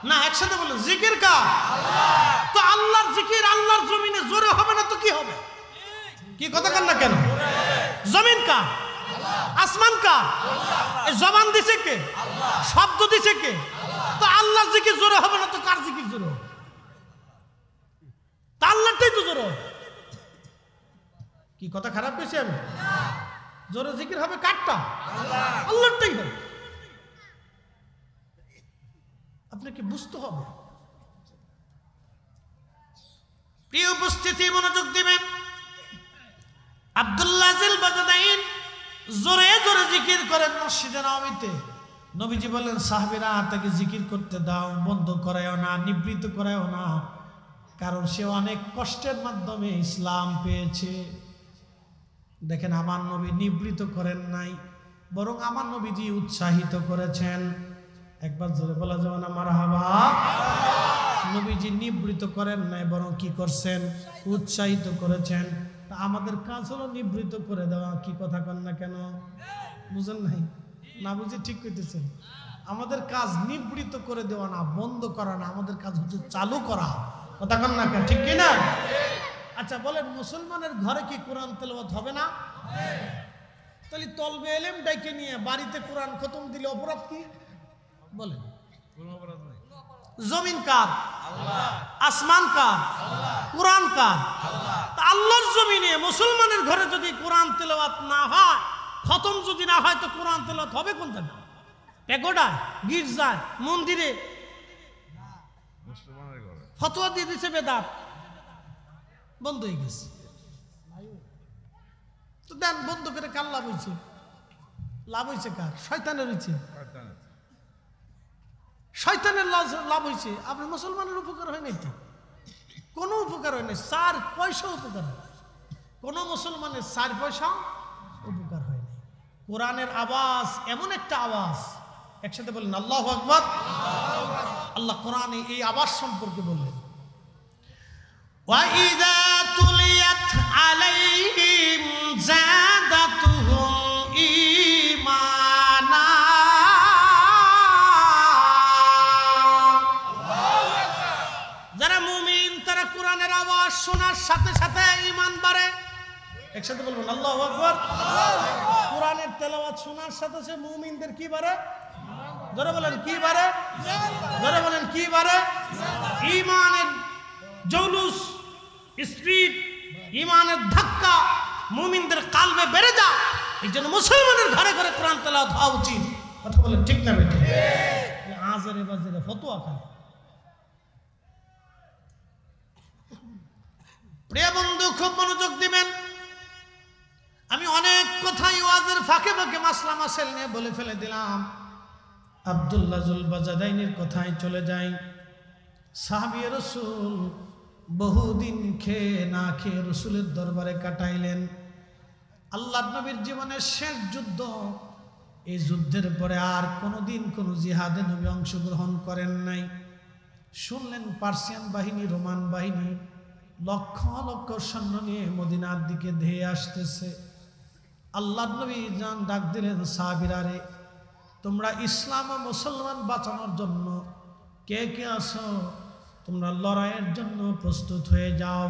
না একসাথে বলুন, জিকির কার? তো আল্লাহর জিকির আল্লাহর জমিনে জোরে হবে না তো কি হবে? কি কথা কন না কেন? জমিন কার? আসমান কার? এই জবান দিছে কে? শব্দ দিছে কে? তো আল্লাহর জিকির জোরে হবে না তো কার জিকির জোরে হবে? তা আল্লাহটাই তো জোরে হবে। কি কথা খারাপ কইছি আমি? জোরে জিকির হবে কারটা? আল্লাহটাই হবে। আপনাকে বুঝতে হবে। প্রিয় উপস্থিতি, মনোযোগ দিবেন। আব্দুল্লাহ জিল বাজদাইন জোরে জোরে জিকির করেন মসজিদে নববীতে। নবীজি বলেন, সাহাবীরা তাকে জিকির করতে দাও, বন্ধ করায়ও না, নিবৃত্ত করায়ও না, কারণ সে অনেক কষ্টের মাধ্যমে ইসলাম পেয়েছে। দেখেন, আমার নবী নিবৃত্ত করেন নাই, বরং আমার নবীজি উৎসাহিত করেছেন। একবার জোরে বলা যাবে না মারহাবা? নবীজি নিবৃত্ত করেন নাই, বরং কি করছেন? উৎসাহিত করেছেন। তা আমাদের কাজ হলো নিবৃত্ত করে দেওয়া। কি কথা কন না কেন? বুঝেন নাই? না বুঝে ঠিক কইতেছেন। আমাদের কাজ নিবৃত্ত করে দেওয়া না, বন্ধ করা না, আমাদের কাজ হচ্ছে চালু করা। কথা কন না কেন? ঠিক কিনা? আচ্ছা বলেন, মুসলমানের ঘরে কি কোরআন তেলাওয়াত হবে না? তাহলে তলবে এলেম ডাইকে নিয়ে বাড়িতে কোরআন খতম দিলে অপরাধ কি? বলেন। জমিন কার? আসমান কার? কোরআন কার? আল্লাহর জমিনে মুসলমানের ঘরে যদি কোরআন তেলাওয়াত না হয়, খতম যদি না হয়, তো কোরআন তেলাওয়াত হবে কোন জায়গায়? পেগোডায়, গির্জায়, মন্দিরে? ফতোয়া দিয়ে দিছে বেদাত, বন্ধ হয়ে গেছে। তো দেন বন্ধ করে কার লাভ হয়েছে? লাভ হয়েছে কার? শয়তানের হয়েছে। শয়তানের লাভ হয়েছে। আপনার মুসলমানের উপকার হয় নাই তো, কোনো উপকার হয় নাই। 4 পয়সা উপকার হয়, কোনো মুসলমানের 4 পয়সা উপকার হয় নাই। কোরআনের আওয়াজ এমন একটা আওয়াজ, একসাথে বলেন আল্লাহু আকবার। আল্লাহ কোরআনে এই আওয়াজ সম্পর্কে বললেন, وَإِذَا تُلِيَتْ عَلَيْهِمْ زَادَتْهُمْ إِيمَانًا। যারা মুমিন তারা কোরআনের আওয়াজ শোনার সাথে সাথে ঈমান বাড়ে। একসাথে বলবেন আল্লাহু আকবার। কোরআনের তেলাওয়াত শোনার সাথে সাথে মুমিনদের কি বাড়ে? জোরে বলেন কি বাড়ে? জোরে বলেন কি বাড়ে? ঈমানের জৌলুস, স্পিড, ঈমানের ধাক্কা মুমিনদের কালবে বেড়ে যায়। এই জন্য মুসলমানের ঘরে ঘরে কোরআন তেলাওয়াত হওয়া উচিত। কথা বলেন ঠিক না বেঠিক? আজারে বাজারে ফতোয়া খায়। প্রিয় বন্ধু, খুব মনোযোগ দিবেন। আমি অনেক কথাই ওয়াজের ফাঁকে ফাঁকে মাসলা মাসাইল নিয়ে বলে ফেলে দিলাম। আব্দুল্লাহ জুল বাজদাইনের কথায় চলে যাই। সাহাবী রাসূল বহুদিন খেয়ে না খেয়ে রসুলের দরবারে কাটাইলেন। আল্লাহর নবীর জীবনের শেষ যুদ্ধ। এই যুদ্ধের পরে আর কোনোদিন কোনো জিহাদে নবী অংশগ্রহণ করেন নাই। শুনলেন পার্সিয়ান বাহিনী, রোমান বাহিনী লক্ষ লক্ষ সৈন্য নিয়ে মদিনার দিকে ধেয়ে আসতেছে। আল্লাহর নবী জান ডাক দিলেন, সাহাবীরা রে, তোমরা ইসলাম ও মুসলমান বাঁচানোর জন্য কে কে আছো? তোমরা লড়াইয়ের জন্য প্রস্তুত হয়ে যাও।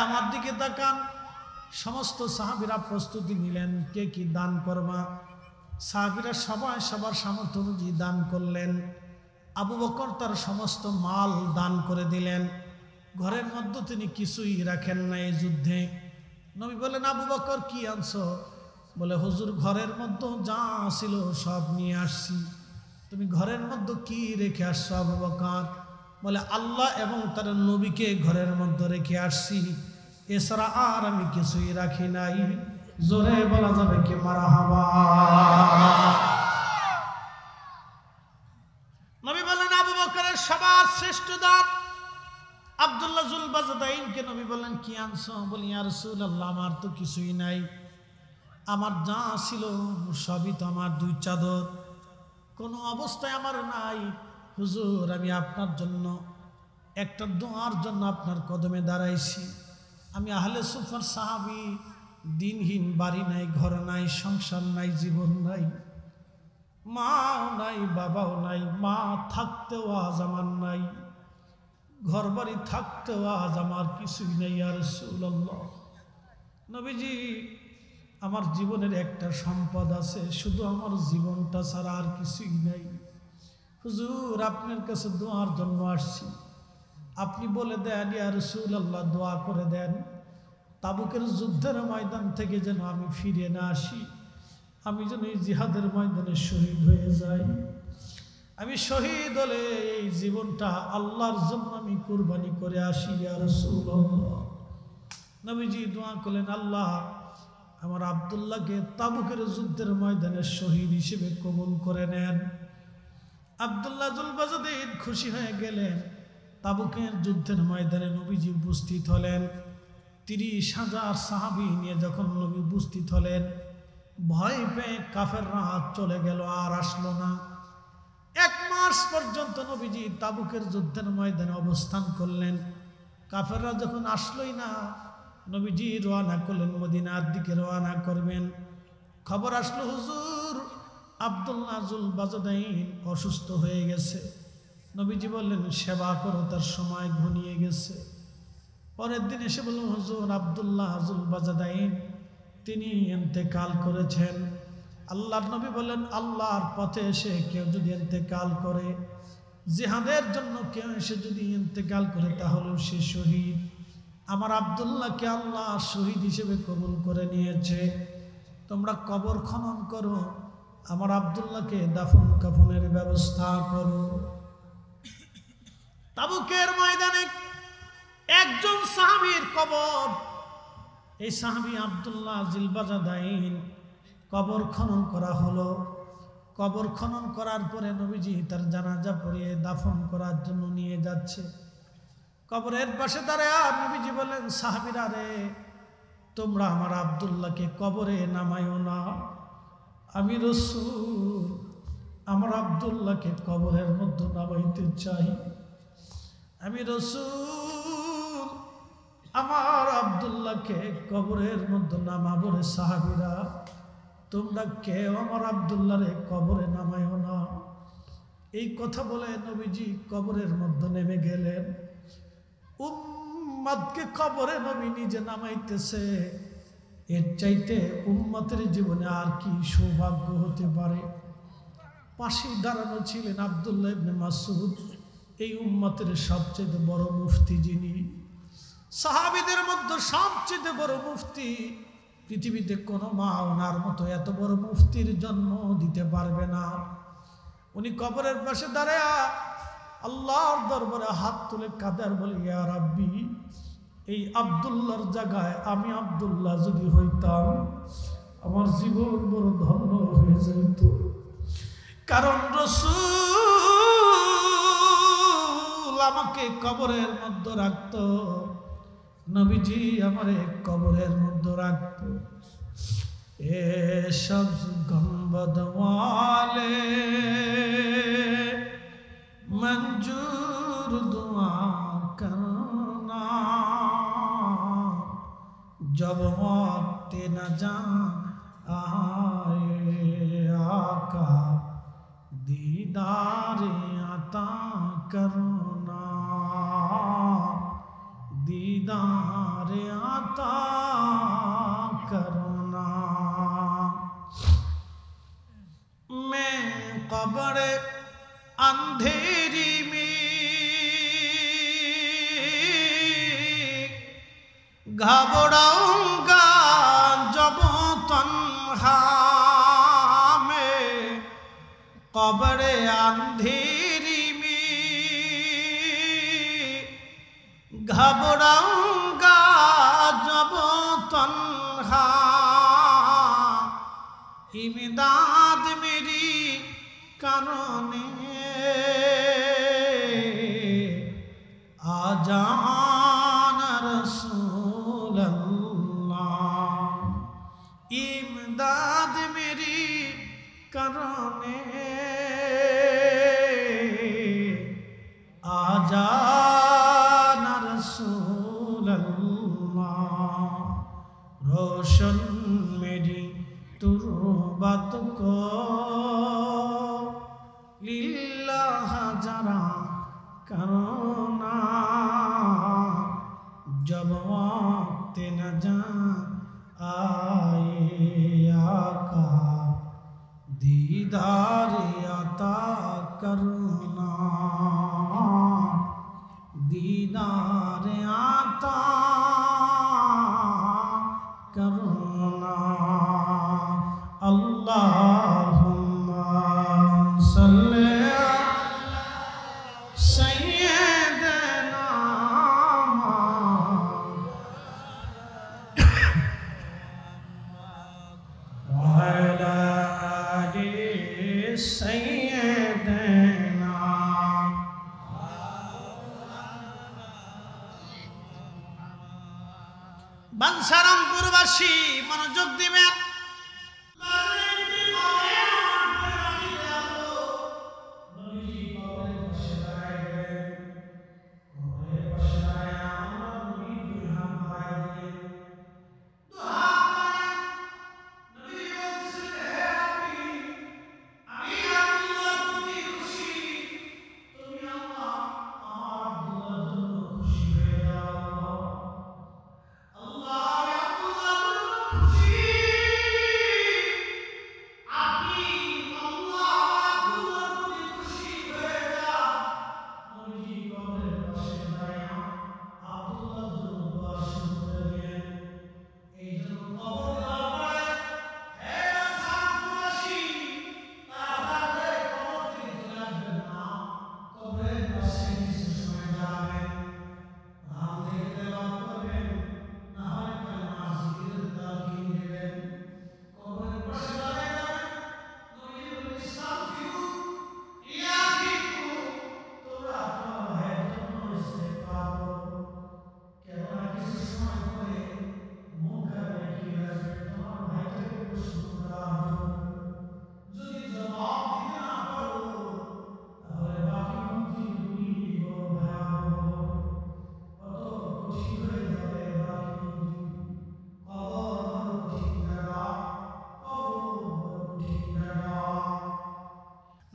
আমার দিকে তাকান। সমস্ত সাহাবীরা প্রস্তুতি নিলেন, কে কি দান করবা। সাহাবীরা সবাই সবার সামর্থ্য অনুযায়ী দান করলেন। আবু বকর তার সমস্ত মাল দান করে দিলেন। ঘরের মধ্যে তিনি কিছুই রাখেন না এই যুদ্ধে। নবী বলেন, আবু বকর কি আনছো? বলে, হুজুর ঘরের মধ্যে যা ছিল সব নিয়ে আসছি। তুমি ঘরের মধ্যে কি রেখে আসছো আবু বকর? বলে, আল্লাহ এবং তার নবীকে ঘরের মধ্যে রেখে আসছি, এছাড়া আর আমি কিছুই রাখি নাই। জোরে বলা যাবে কি মারহাবা। নবী বলেন, আবু বকরের সবার শ্রেষ্ঠ দান আব্দুল্লাহ জুল বাজদাইনকে নবী বলেন, কি আনছো? বলি, ইয়া রাসূলুল্লাহ, আমার তো কিছুই নাই, আমার যা ছিল সবই তো আমার দুই চাদর, কোনো অবস্থায় আমার নাই। হুজুর, আমি আপনার জন্য একটা দোয়ার জন্য আপনার কদমে দাঁড়াইছি। আমি আহলে সুফার সাহাবী, দিনহীন, বাড়ি নাই, ঘর নাই, সংসার নাই, জীবন নাই, মাও নাই, বাবাও নাই, মা থাকতেও আজ আমার নাই, ঘর বাড়ি থাকতেও আজ আমার কিছুই নেই। ইয়া রাসূলুল্লাহ, নবীজি, আমার জীবনের একটা সম্পদ আছে, শুধু আমার জীবনটা ছাড়া আর কিছুই নাই। হুজুর, আপনার কাছে দোয়ার জন্য আসছি, আপনি বলে দেন ইয়া রাসূলুল্লাহ, দোয়া করে দেন তাবুকের যুদ্ধের ময়দান থেকে যেন আমি ফিরে না আসি, আমি যেন এই জিহাদের ময়দানে শহীদ হয়ে যাই। আমি শহীদ হলে এই জীবনটা আল্লাহর জন্য আমি কুরবানি করে আসি। ইয়া রাসূলুল্লাহ, নবীজি দোয়া করলেন, আল্লাহ আমার আব্দুল্লাহকে তাবুকের যুদ্ধের ময়দানে শহীদ হিসেবে কবুল করে নেন। আব্দুল্লাহ জুল বাজদাইন খুশি হয়ে গেলেন। তাবুকের যুদ্ধের ময়দানে নবীজি উপস্থিত হলেন। 30,000 সাহাবী নিয়ে যখন নবী উপস্থিত হলেন, ভয় পেয়ে কাফেররা চলে গেল, আর আসলো না। 1 মাস পর্যন্ত নবীজি তাবুকের যুদ্ধের ময়দানে অবস্থান করলেন। কাফেররা যখন আসলোই না, নবীজি রওনা করলেন, মদিনার দিকে রওনা করবেন। খবর আসলো, হুজুর আব্দুল্লাহ জুল বাজদাইন অসুস্থ হয়ে গেছে। নবীজি বললেন, সেবা করো, তার সময় ঘনিয়ে গেছে। পরের দিন এসে বললেন, হুজুর আব্দুল্লাহ জুল বাজদাইন তিনি ইন্তেকাল করেছেন। আল্লাহর নবী বলেন, আল্লাহর পথে এসে কেউ যদি ইন্তেকাল করে, জিহাদের জন্য কেউ এসে যদি ইন্তেকাল করে, তাহলে সে শহীদ। আমার আব্দুল্লাহকে আল্লাহ শহীদ হিসেবে কবুল করে নিয়েছে। তোমরা কবর খনন করো, আমার আব্দুল্লাহকে দাফন কাফনের ব্যবস্থা করো। তাবুকের ময়দানে একজন সাহাবীর কবর, এই সাহাবী আব্দুল্লাহ জুল বাজদাইন কবর খনন করা হলো। কবর খনন করার পরে নবীজি তার জানাজা পড়িয়ে দাফন করার জন্য নিয়ে যাচ্ছে। কবরের পাশে দাঁড়ায় নবীজি বলেন, সাহাবীরা রে, তোমরা আমার আব্দুল্লাহকে কবরে নামাইও না। আমি রাসূল আমার আব্দুল্লাহকে কবরের মধ্যে নামাইতে চাই। আমি রাসূল আমার আব্দুল্লাহকে কবরের মধ্যে নামাবো রে। সাহাবীরা, তোমরা কেউ আমার আব্দুল্লাহরে কবরে নামাইও না। এই কথা বলে নবীজি কবরের মধ্যে নেমে গেলেন। উম্মতকে কবরে নবী নিজে নামাইতেছে, এর চাইতে উম্মতের জীবনে আর কি সৌভাগ্য হতে পারে। পাশে দাঁড়ানো ছিলেন আব্দুল্লাহ ইবনে মাসউদ, এই উম্মতের সবচেয়ে বড় মুফতি, যিনি সাহাবীদের মধ্যে সবচেয়ে বড় মুফতি। পৃথিবীতে কোনো মা ওনার মতো এত বড় মুফতির জন্ম দিতে পারবে না। উনি কবরের পাশে দাঁড়ায়া আল্লাহর দরবারে হাত তুলে কাঁদার বলে, ইয়া রাব্বি, এই আব্দুল্লাহর জায়গায় আমি আব্দুল্লাহ যদি হইতাম, আমার জীবন বড় ধন্য হয়ে যেত। কারণ রাসূল আমাকে কবরের মধ্যে রাখতো, নবীজি আমারে কবরের মধ্যে রাখতো। এ সবজ গম্বদ ওয়ালে मंजूर जब वक्त न जा आए आका दीदार अता करना दीदार अता करना। मैं कब्र अंधेरी में घबराऊंगा जब तन्हा में कब्र अंधेरी में घबराऊंगा जब तन्हा इमदाद मेरी करने आ जाना रसूल अल्लाह इमदाद मेरी करने आ जाना रसूल अल्लाह। रोशन मेरी तुरबत को लिल्लाह जरा करना जब वक्त न जा आए आका दीदार अता करना दीदार अता करना। अल्लाहुम्मा सल्ली सय्यदना व अला आलि सय्यदना। বাঞ্ছারামপুরবাসী মনোযোগ দিবেন।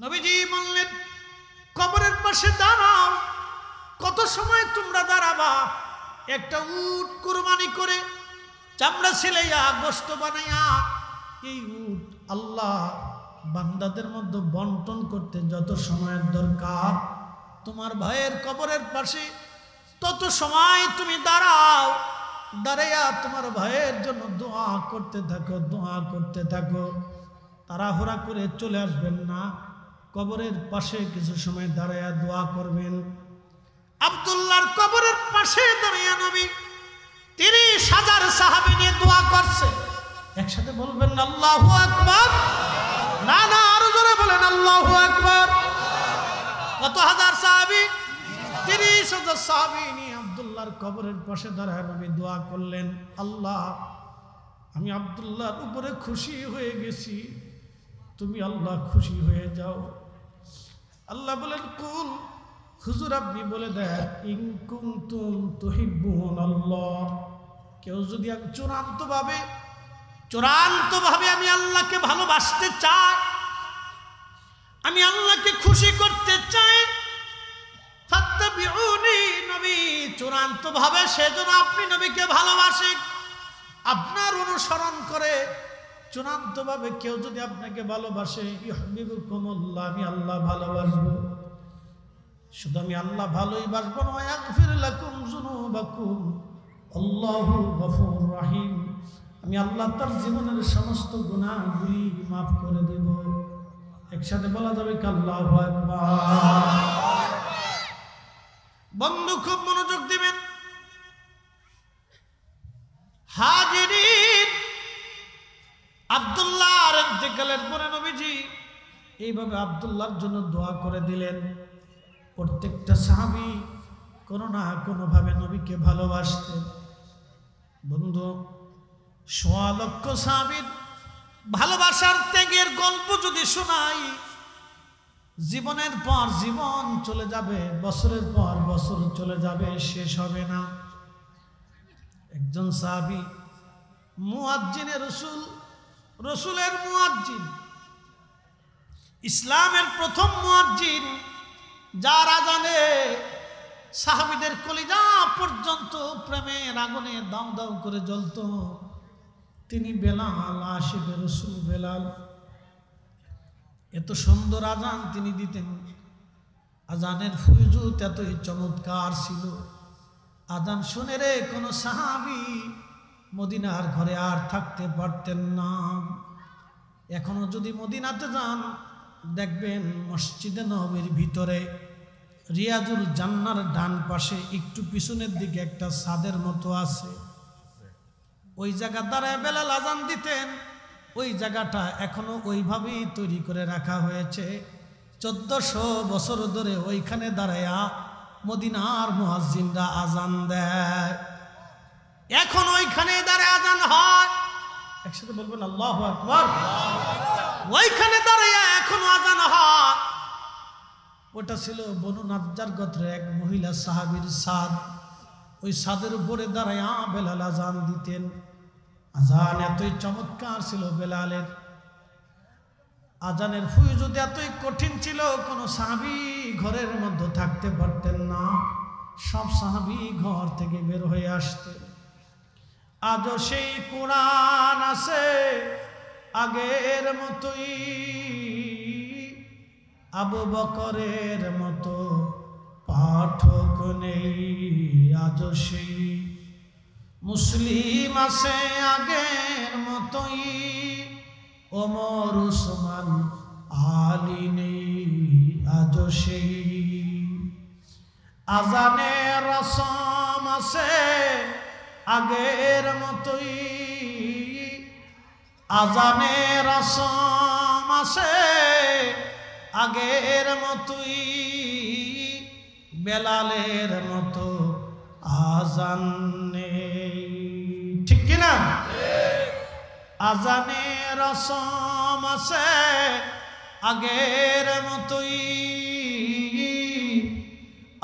নবীজি বললেন কবরের পাশে দাঁড়াও। কত সময় তোমরা দাঁড়াবা? একটা উট কুরবানি করে চামড়া ছিলাইয়া গোশত বানাইয়া এই উট আল্লাহ বান্দাদের মধ্যে বন্টন করতে যত সময়ের দরকার তোমার ভাইয়ের কবরের পাশে তত সময় তুমি দাঁড়াও। দাঁড়াইয়া তোমার ভাইয়ের জন্য দোয়া করতে থাকো দোয়া করতে থাকো। তাড়াহুড়া করে চলে আসবেন না, কবরের পাশে কিছু সময় দাঁড়াইয়া দোয়া করবেন। আব্দুল্লাহর কবরের পাশে দাঁড়াইয়া নবী 30,000 সাহাবী নিয়ে দোয়া করছে। একসাথে বলবেন আল্লাহু আকবার। না না, আরো জোরে বলেন আল্লাহু আকবার। কত হাজার সাহাবী? 30,000 সাহাবী নিয়ে আব্দুল্লাহর কবরের পাশে দাঁড়ায় নবী দোয়া করলেন, আল্লাহ আমি আব্দুল্লাহর উপরে খুশি হয়ে গেছি, তুমি আল্লাহ খুশি হয়ে যাও। আল্লাহ বলেন কুল, হুজুর আপনি বলে দেন ইন কুনতুম তুহিব্বুনাল্লাহ, কেউ যদি আমি চূড়ান্তভাবে আমি আল্লাহকে ভালোবাসতে চাই, আমি আল্লাহকে খুশি করতে চাই, ফাত্তাবিউনি, নবী চূড়ান্তভাবে সেজন্য আপনি নবীকে ভালোবাসেন, আপনার অনুসরণ করে চূড়ান্তভাবে কেউ যদি আপনাকে ভালোবাসে, ইউহিব্বুকুমুল্লাহ, আমি আল্লাহ ভালোবাসবো। শুধু আমি আল্লাহ ভালোই বাসবো না, ইয়াগফির লাকুম যুনুবাকুম, আল্লাহু গফুর রহিম, আমি আল্লাহ তার জীবনের সমস্ত গুনাহগুলি মাফ করে দেব। একসাথে বলা যাবে কি আল্লাহু আকবার। বন্ধু খুব মনোযোগ দিবেন। হাজিরিন, আব্দুল্লাহর ইন্তেকালের পরে নবীজি এইভাবে আব্দুল্লাহর জন্য দোয়া করে দিলেন। প্রত্যেকটা সাহাবী কোনো না কোনোভাবে নবীকে ভালোবাসতেন। বন্ধু, ১.৫ লক্ষ সাহাবীর ভালোবাসার ত্যাগের গল্প যদি শোনাই, জীবনের পর জীবন চলে যাবে, বছরের পর বছর চলে যাবে, শেষ হবে না। একজন সাহাবী মুয়াজ্জিনে রসুলের মুয়াজ্জিন, ইসলামের প্রথম মুয়াজ্জিন, যার আজানে সাহাবীদের কলিজা পর্যন্ত প্রেমের আগুনে দাউ দাউ করে জ্বলত, তিনি বেলাল, আশিকে রসুল বেলাল। এত সুন্দর আজান তিনি দিতেন, আজানের ফুয়ুজুত এতই চমৎকার ছিল। আজান শুনে রে কোনো সাহাবী মদিনার ঘরে আর থাকতে পারতেন না। এখনো যদি মদিনাতে যান, দেখবেন মসজিদে নববীর ভিতরে রিয়াজুল জান্নার ডান পাশে একটু পিছনের দিকে একটা ছাদের মতো আছে, ওই জায়গা দাঁড়ায় বেলাল আজান দিতেন। ওই জায়গাটা এখনো ওইভাবেই তৈরি করে রাখা হয়েছে। ১৪০০ বছর ধরে ওইখানে দাঁড়ায়া মদিনার মুয়াজ্জিনরা আজান দেয়। এখন ওইখানে দাঁড়ায় আজান হয়। একসাথে বলবেন আল্লাহু আকবার। ওইখানে দাঁড়াইয়া এখনো আজান হয়। ওটা ছিল বনু নাজ্জার গোত্রের এক মহিলা সাহাবীর ছাদ। ওই ছাদের উপরে দাঁড়াইয়া বেলাল আজান দিতেন। আজান এতই চমৎকার ছিল বেলালের, আজানের ফুয়ুজুত এতই কঠিন ছিল, কোনো সাহাবী ঘরের মধ্যে থাকতে পারতেন না। সব সাহাবী ঘর থেকে বের হয়ে আসতেন। আজও সেই কোরআন আছে আগের মতোই, আবু বকরের মতো পাঠক নেই। আজও সেই মুসলিম আছে আগের মতোই, ওমর উসমান আলী নেই। আজও সেই আজানের রসম আছে আগের মতোই, আজানের রসম আছে আগের মতোই, বেলালের মতো আজান নেই। ঠিক কিনা? আজানের রসম আছে আগের মতোই,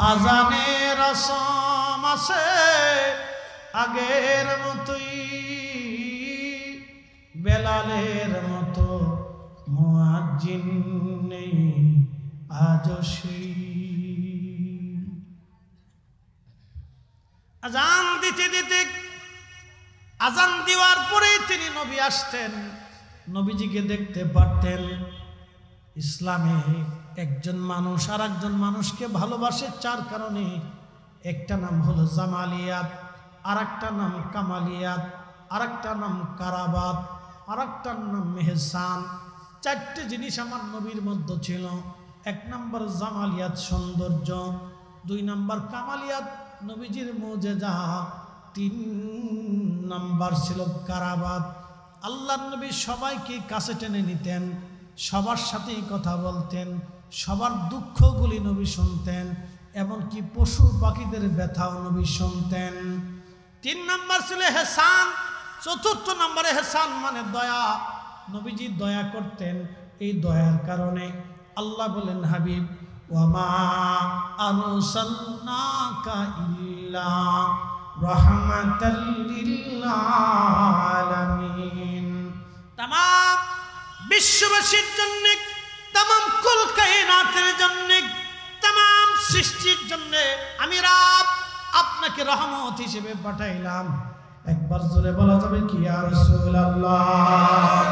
আজানের রসম আছে আগের মতোই, বেলালের মতো মুয়াজ্জিন নেই আজও সেই। আজান দিতে দিতে, আজান দেওয়ার পরে তিনি নবী আসতেন, নবীজিকে দেখতে পারতেন। ইসলামে একজন মানুষ আর একজন মানুষকে ভালোবাসে ৪ কারণে। একটা নাম হলো জামালিয়াত, আর একটা নাম কামালিয়াত, আর একটা নাম কারাবাত, আর একটার নাম মেহসান। ৪টে জিনিস আমার নবীর মধ্যে ছিল। ১ নম্বর জামালিয়াত, সৌন্দর্য। ২ নম্বর কামালিয়াত, নবীজির মুজিজা। ৩ নম্বর ছিল কারাবাত। আল্লাহর নবী সবাইকে কাছে টেনে নিতেন, সবার সাথেই কথা বলতেন, সবার দুঃখগুলি নবী শুনতেন, এমনকি পশু পাখিদের ব্যথাও নবী শুনতেন। ৩ নম্বর ছিল হেসান। ৪র্থ নম্বরে হেসান মানে দয়া। নবীজি দয়া করতেন। এই দয়ার কারণে আল্লাহ বলেন, হাবিব ওয়ামা আরসালনাকা ইল্লা রাহমাতাল লিল আলামিন। तमाम বিশ্ববাসীর জন্য, तमाम কুল কায়নাতের জন্য, तमाम সৃষ্টির জন্য আমি রব আপনাকে রহমত হিসেবে পাঠাইলাম। একবার জোরে বলা যাবে কি ইয়া রাসূলুল্লাহ।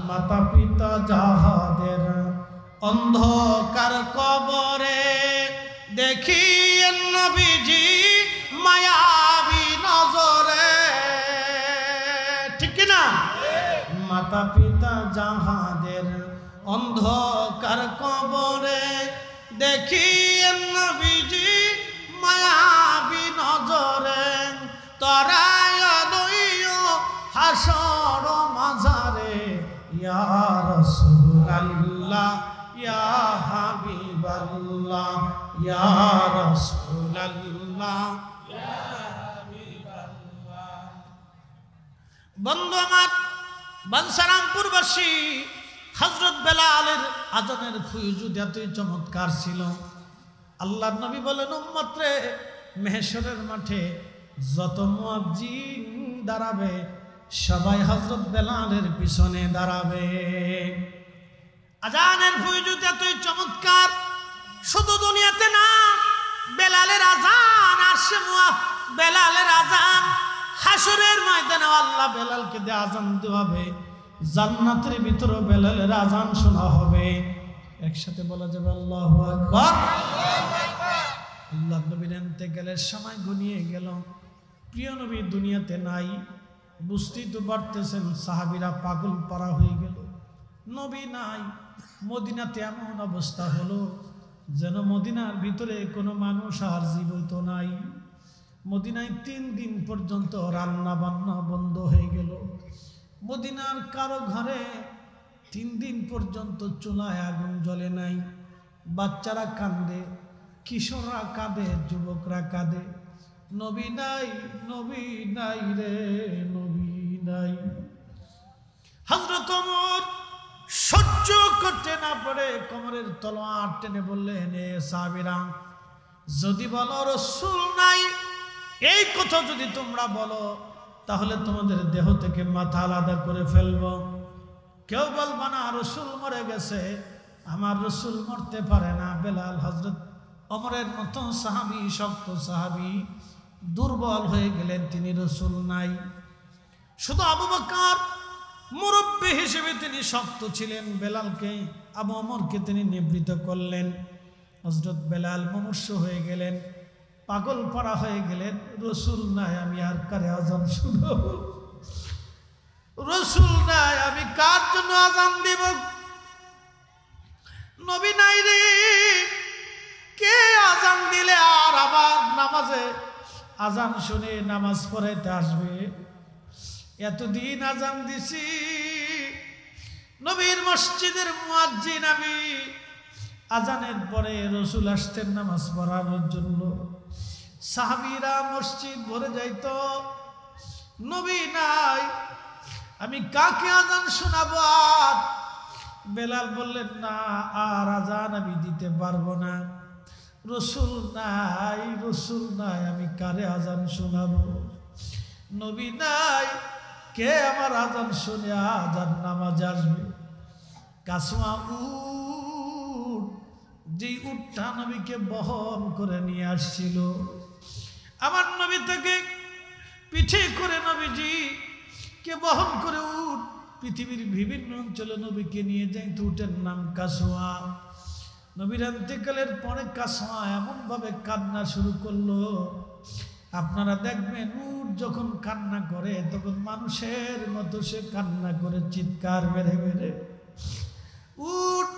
মাতা পিতা যাহাদের অন্ধকার কবরে দেখিয়েন নবীজি মায়াবী নজরে, ঠিক না? মাতা পিতা যাহাদের অন্ধকার কবরে দেখিয়েন নবীজি মায়াবী নজরে, তরায় দইও হাসর মাঝারে ইয়া রাসূলুল্লাহ ইয়া হাবিবাল্লাহ ইয়া রাসূলুল্লাহ ইয়া হাবিবাল্লাহ। বন্ধু আমার, বাঞ্ছারামপুরবাসী হযরত বেলালের আজানের ফুয়ুজুদ এতই চমৎকার ছিল। আল্লাহর নবী বলেন, উম্মত রে, মেহশরের মাঠে যত মুয়াজ্জিন দাঁড়াবে সবাই হযরত বেলালের পিছনে দাঁড়াবে। আজানের ফুয়ুজুদ এতই চমৎকার, শুধু দুনিয়াতে না, বেলালের আজান আসে, বেলালের আজান হাসরের ময়দানে আল্লাহ বেলালকে দিয়ে আজান দেওয়াবে, জান্নাতের ভিতরে বেলালের আজান শোনা হবে। একসাথে বলা যাবে আল্লাহু আকবার। আল্লাহ নবীর ইন্তেকালের সময় ঘনিয়ে গেল, প্রিয় নবী দুনিয়াতে নাই। বুঝতেই তো পারতেছেন, সাহাবীরা পাগল পারা হয়ে গেল, নবী নাই। মদিনাতে এমন অবস্থা হলো যেন মদিনার ভিতরে কোনো মানুষ আর জীবিত নাই। মদিনায় 3 দিন পর্যন্ত রান্না বান্না বন্ধ হয়ে গেল। মদিনার কারো ঘরে 3 দিন পর্যন্ত চুলায় আগুন জ্বলে নাই। বাচ্চারা কাঁদে, কিশোররা কাঁদে, যুবকরা কাঁদে, নবী নাই, নবী নাই রে, নবী নাই। হযরত ওমর সহ্য করতে না পারে কোমরের তলোয়ার টেনে বললেন, এ সাহাবীরা, যদি বলো রাসূল নাই, এই কথা যদি তোমরা বলো, তাহলে তোমাদের দেহ থেকে মাথা আলাদা করে ফেলবো। কেউ বলবা না রাসূল মরে গেছে, আমার রাসূল মরতে পারে না। বেলাল হযরত ওমরের মতো সাহাবী, শক্ত সাহাবী, দুর্বল হয়ে গেলেন, তিনি রাসূল নাই। শুধু আবু বকর মুরব্বী হিসেবে তিনি শক্ত ছিলেন, বেলালকে, আবু ওমরকে তিনি নিবৃত করলেন। হযরত বেলাল মুমূর্ষু হয়ে গেলেন, পাগল পাড়া হয়ে গেলেন। রাসূল নাই, আমি আর কারে আজান শুনাবো? রাসূল নাই, আমি কার জন্য আজান দিব? নবী নাই রে, কে আজান দিলে আর আবার নামাজে আজান শুনে নামাজ পড়াইতে আসবে? এতদিন আজান দিছি, নবীর মসজিদের মুয়াজ্জিন আমি। আজানের পরে রাসূল আসতেন নামাজ পড়ানোর জন্য, সাহাবীরা মসজিদ ভরে যাইত, নবী নাই, আমি কাকে আজান শোনাবো? আর বেলাল বললেন, না, আর আজান আমি দিতে পারবো না। রাসূল নাই, রাসূল নাই, আমি কারে আজান শোনাবো? নবী নাই, কে আমার আজান শুনে আজান নামাজ আসবে? কাসওয়া উট, যেই উটটা নবীকে বহন করে নিয়ে আসছিল, আমার নবী তাকে পিঠে করে নবীজি কে বহন করে উট পৃথিবীর বিভিন্ন অঞ্চলে নবীকে নিয়ে যাইত। উটের নাম কাসওয়া। নবীর ইন্তেকালের পরে কাসওয়া এমনভাবে কান্না শুরু করলো, আপনারা দেখবেন উট যখন কান্না করে তখন মানুষের মতো সে কান্না করে, চিৎকার মেরে মেরে। উট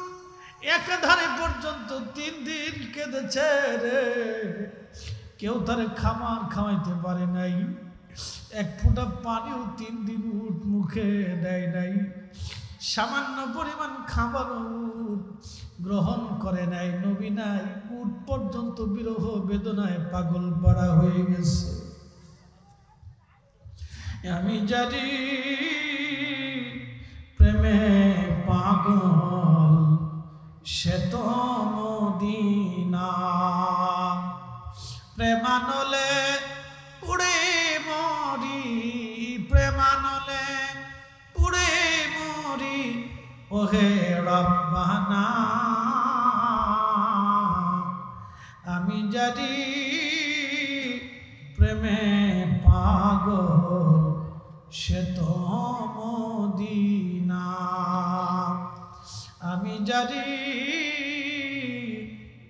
একাধারে পর্যন্ত 3 দিন কেঁদেছে রে, কেউ তারে খাবার খাওয়াইতে পারে নাই, এক ফোঁটা পানিও 3 দিন উট মুখে দেয় নাই, সামান্য পরিমাণ খাবার উট গ্রহণ করে নাই। নবী নাই, উট পর্যন্ত বিরহ বেদনায় পাগল পাড়া হয়ে গেছে। আমি জানি প্রেমে পাগল সে তো মদিনা, প্রেমানলে ওহে রব্বানা আমি জানি প্রেমে পাগল সে তো মদিনা আমি জানি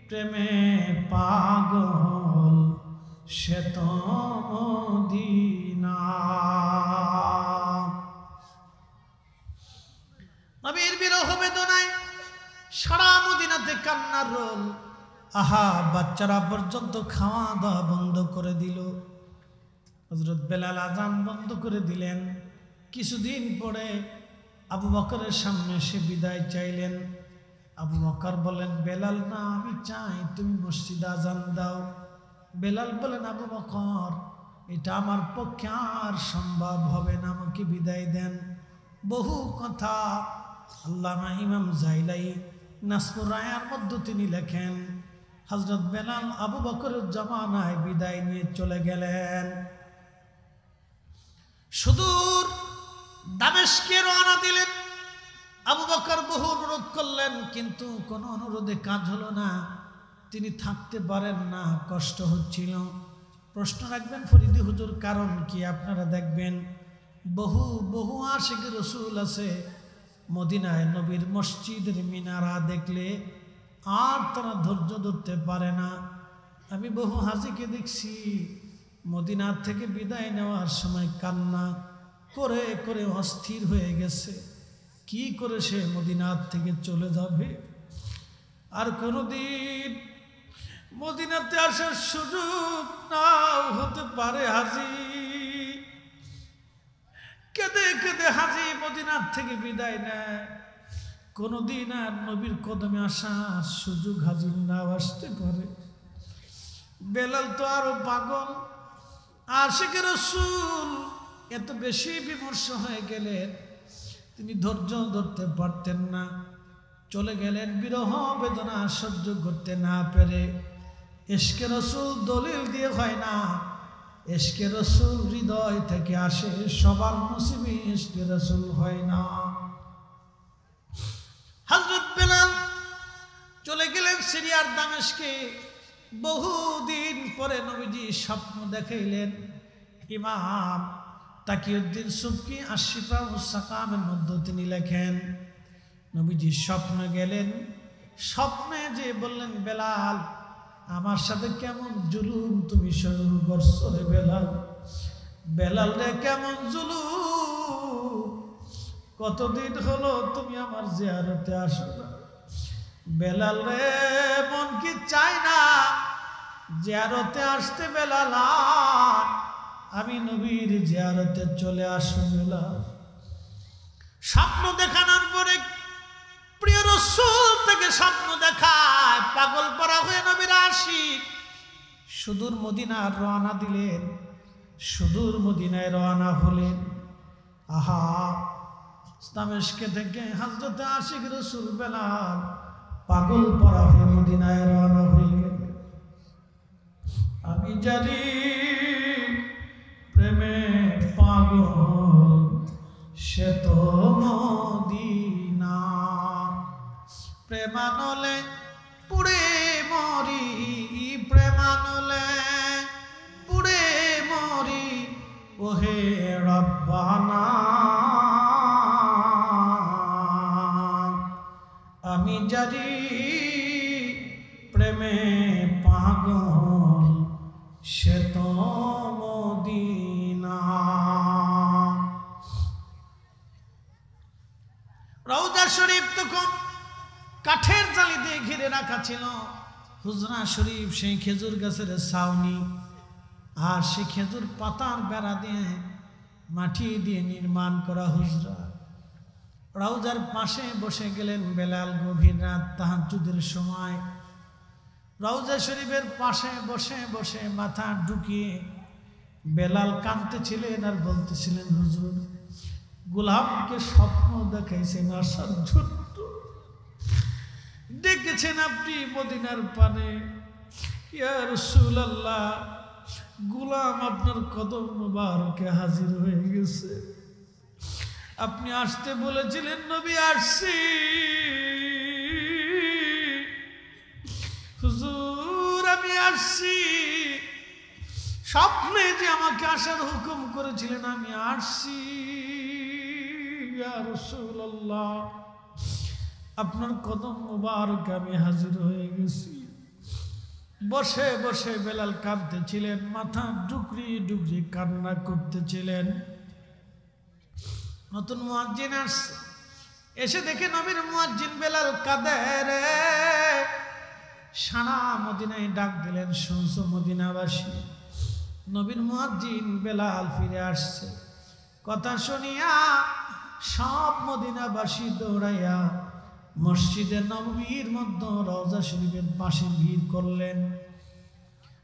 প্রেমে পাগল সে তো মদিনা নবীর বিরহ বেদনায় সারা মদিনাতে কান্নার রোল আহা বাচ্চারা পর্যন্ত খাওয়া দাওয়া বন্ধ করে দিল হযরত বেলাল আযান বন্ধ করে দিলেন কিছুদিন পরে আবু বকরের সামনে এসে বিদায় চাইলেন আবু বকর বলেন বেলাল না আমি চাই তুমি মসজিদে আযান দাও বেলাল বলেন আবু বকর এটা আমার পক্ষে আর সম্ভব হবে না আমাকে বিদায় দেন বহু কথা আল্লামা ইমাম জাইলাই নাসমুর রায়ার মধ্যে তিনি লেখেন হযরত বেলাল আবু বকরের জামানায় বিদায় নিয়ে চলে গেলেন সুদূর দামেস্কে রওনা দিলেন আবু বকর বহু অনুরোধ করলেন কিন্তু কোনো অনুরোধে কাজ হলো না তিনি থাকতে পারেন না কষ্ট হচ্ছিল প্রশ্ন রাখবেন ফরিদি হুজুর কারণ কি আপনারা দেখবেন বহু বহু আশিক রাসূল আছে মদিনায় নবীর মসজিদের মিনারা দেখলে আর তারা ধৈর্য ধরতে পারে না আমি বহু হাজিকে দেখছি মদিনা থেকে বিদায় নেওয়ার সময় কান্না করে করে অস্থির হয়ে গেছে কি করে সে মদিনার থেকে চলে যাবে আর কোনোদিন মদিনাতে আসার সুযোগ নাও হতে পারে হাজি কেঁদে কেঁদে হাজি মদিনার থেকে বিদায় নেয় কোনোদিন আর নবীর কদমে আসার সুযোগ হাজির নাও আসতে পারে বেলাল তো আরো পাগল আশিকে রাসূল এত বেশি বিমর্ষ হয়ে গেলেন তিনি ধৈর্য ধরতে পারতেন না চলে গেলেন বিরহ বেদনা সহ্য করতে না পেরে ইশকে রাসূল দলিল দিয়ে হয় না ইশকে রাসূল হৃদয় থেকে আসে সবার নসিবে ইশকে রাসূল হয় না হযরত বেলাল চলে গেলেন সিরিয়ার দামেস্কে বহুদিন পরে নবীজি স্বপ্ন দেখাইলেন ইমাম তাকিউদ্দিন সুবকি আশিফা ও সাকামের মধ্যে তিনি লেখেন নবীজি স্বপ্নে গেলেন স্বপ্নে যে বললেন বেলাল আমার সাথে কেমন জুলুম তুমি শুরু করছো রে বেলাল বেলাল রে কেমন জুলুম কতদিন হলো তুমি আমার জিয়ারতে আসো না বেলাল রে মন কি চায় না জিয়ারতে আসতে বেলাল আমি নবীর জিয়ারতে চলে আসো বেলাল স্বপ্ন দেখানোর পরে প্রিয় রাসূল থেকে স্বপ্ন দেখায় পাগল পরা হয়ে নবীর আশিক সুদূর মদিনার রওনা দিলেন সুদূর মদিনায় রওনা হলেন আহা দামেস্কে থেকে হযরত আশিক রাসূল বেলাল পাগল পরা হয়ে মদিনায় রওনা হয়ে গেলেন আমি জানি প্রেমে পাগল সে তো মদিনা প্রেমানলে পুড়ে মরি প্রেমানলে পুড়ে মরি ওহে রব্বানা আমি জানি প্রেমে পাগল সে তো মদিনা রওজা শরীফ তখন কাঠের জালি দিয়ে ঘিরে রাখা ছিল হুজরা শরীফ সেই খেজুর গাছের ছাউনি আর সেই খেজুর পাতার বেড়া দিয়ে মাটি দিয়ে নির্মাণ করা হুজরা রওজার পাশে বসে গেলেন বেলাল গভীর রাত তাহাজ্জুদের সময় রওজা শরীফের পাশে বসে বসে মাথা ঢুকিয়ে বেলাল কাঁদতেছিলেন আর বলতেছিলেন হুজুর গোলামকে স্বপ্ন দেখাইছেন আসার জন্য ডেকেছেন আপনি মদিনার পানে ইয়া রাসূলুল্লাহ গোলাম আপনার কদম মুবারকে হাজির হয়ে গেছে আপনি আসতে বলেছিলেন নবী, আসছি। হুজুর আমি আসছি, স্বপ্নে যে আমাকে আসার হুকুম করেছিলেন আমি আসছি। ইয়া রাসূলুল্লাহ, আপনার কদম মুবারকে আমি হাজির হয়ে গেছি। বসে বসে বেলাল কাঁদতেছিলেন, মাথা ডুকরি ডুকরি কান্না করতেছিলেন। নতুন মুয়াজ্জিন আসছে, এসে দেখে নবীর মুয়াজ্জিন বেলাল কাঁদে রে। সারা মদিনায় ডাক দিলেন, শুনছো মদিনাবাসী, নবীর মুয়াজ্জিন বেলাল ফিরে আসছে। কথা শুনিয়া সব মদিনাবাসী দৌড়াইয়া মসজিদে নববীর মধ্যে রওজা শরীফের পাশে ভিড় করলেন।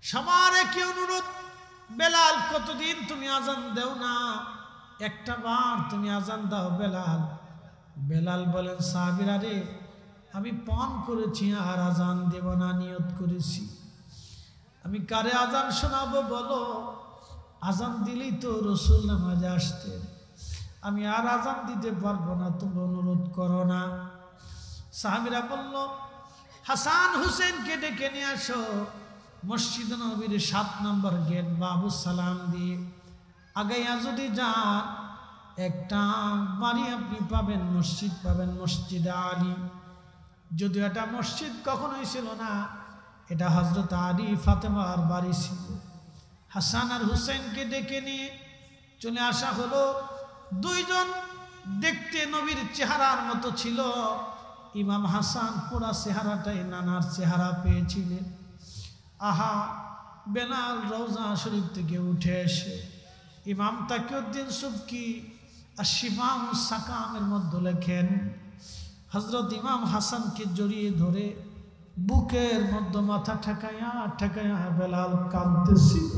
সবার কি অনুরোধ, বেলাল কতদিন তুমি আজান দেও না, একটা বার তুমি আজান দাও বেলাল। বেলাল বলেন, সাহাবীরা রে, আমি পণ করেছি আর আজান দেব না, নিয়ত করেছি। আমি কারে আজান শোনাবো বলো? আজান দিলেই তো রসুল নামাজে আসতেন, আমি আর আজান দিতে পারবো না, তোমরা অনুরোধ করো না। সাহাবীরা বলল, হাসান হুসেনকে ডেকে নিয়ে আসো। মসজিদ নবীর 7 নম্বর গেট বাবু সালাম দিয়ে আগাইয়া যদি যান, একটা বাড়ি আপনি পাবেন, মসজিদ পাবেন, মসজিদ আলী। যদিও এটা মসজিদ কখনোই ছিল না, এটা হযরত আলী ফাতেমার বাড়ি ছিল। হাসান আর হুসেনকে ডেকে নিয়ে চলে আসা হলো। দুইজন দেখতে নবীর চেহারার মতো ছিল। ইমাম হাসান পুরা চেহারাটাই নানার চেহারা পেয়েছিলেন। আহা, বেলাল রওজা শরীফ থেকে উঠে এসে ইমাম তাকিউদ্দিন সুবকি আর শিফাউ সাকামের মধ্যে লেখেন, হযরত ইমাম হাসানকে জড়িয়ে ধরে বুকের মধ্যে মাথা ঠেকাইয়া ঠেকাইয়া বেলাল কাঁদতেছিল।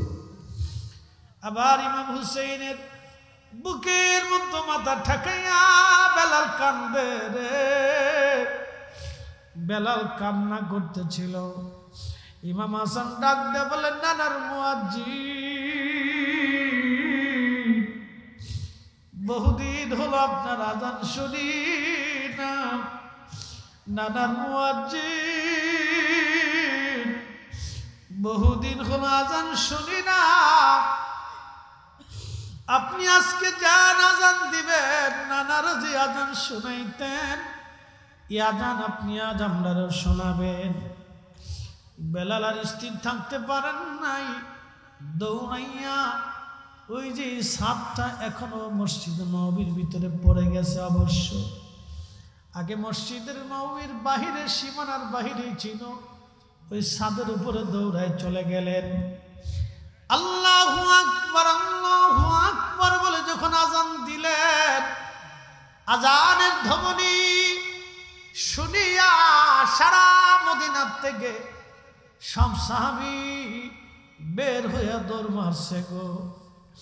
আবার ইমাম হুসেইনের বুকের মধ্যে মাথা ঠেকাইয়া বেলাল কান্দে রে। বেলাল কান্না করতেছিল। ইমাম হাসান ডাক দিয়ে বলেন, নানার মুয়াজ্জিন, বহুদিন হলো আপনার আজান শুনি না। নানার মুয়াজ্জিন, বহুদিন হলো আজান শুনি না। আপনি আজকে যান আজান দিবেন, নানার যে আজান শোনাইতেন এই আজান আপনি আজ আমরাও শোনাবেন। বেলাল আর স্থির থাকতে পারেন নাই, দৌড়াইয়া ওই যে সাপটা এখনো মসজিদ নববীর ভিতরে পড়ে গেছে। অবশ্য আগে মসজিদের নববীর বাহিরে, সীমানার বাহিরেই ছিল, ওই ছাদের উপরে দৌড়ায় চলে গেলেন। আল্লাহু আকবার, আল্লাহু আকবার বলে যখন আজান দিলেন, আজানের ধ্বনি শুনিয়া সারা মদিনার থেকে সব সাহাবী বের হইয়া দৌড় মারছে গো।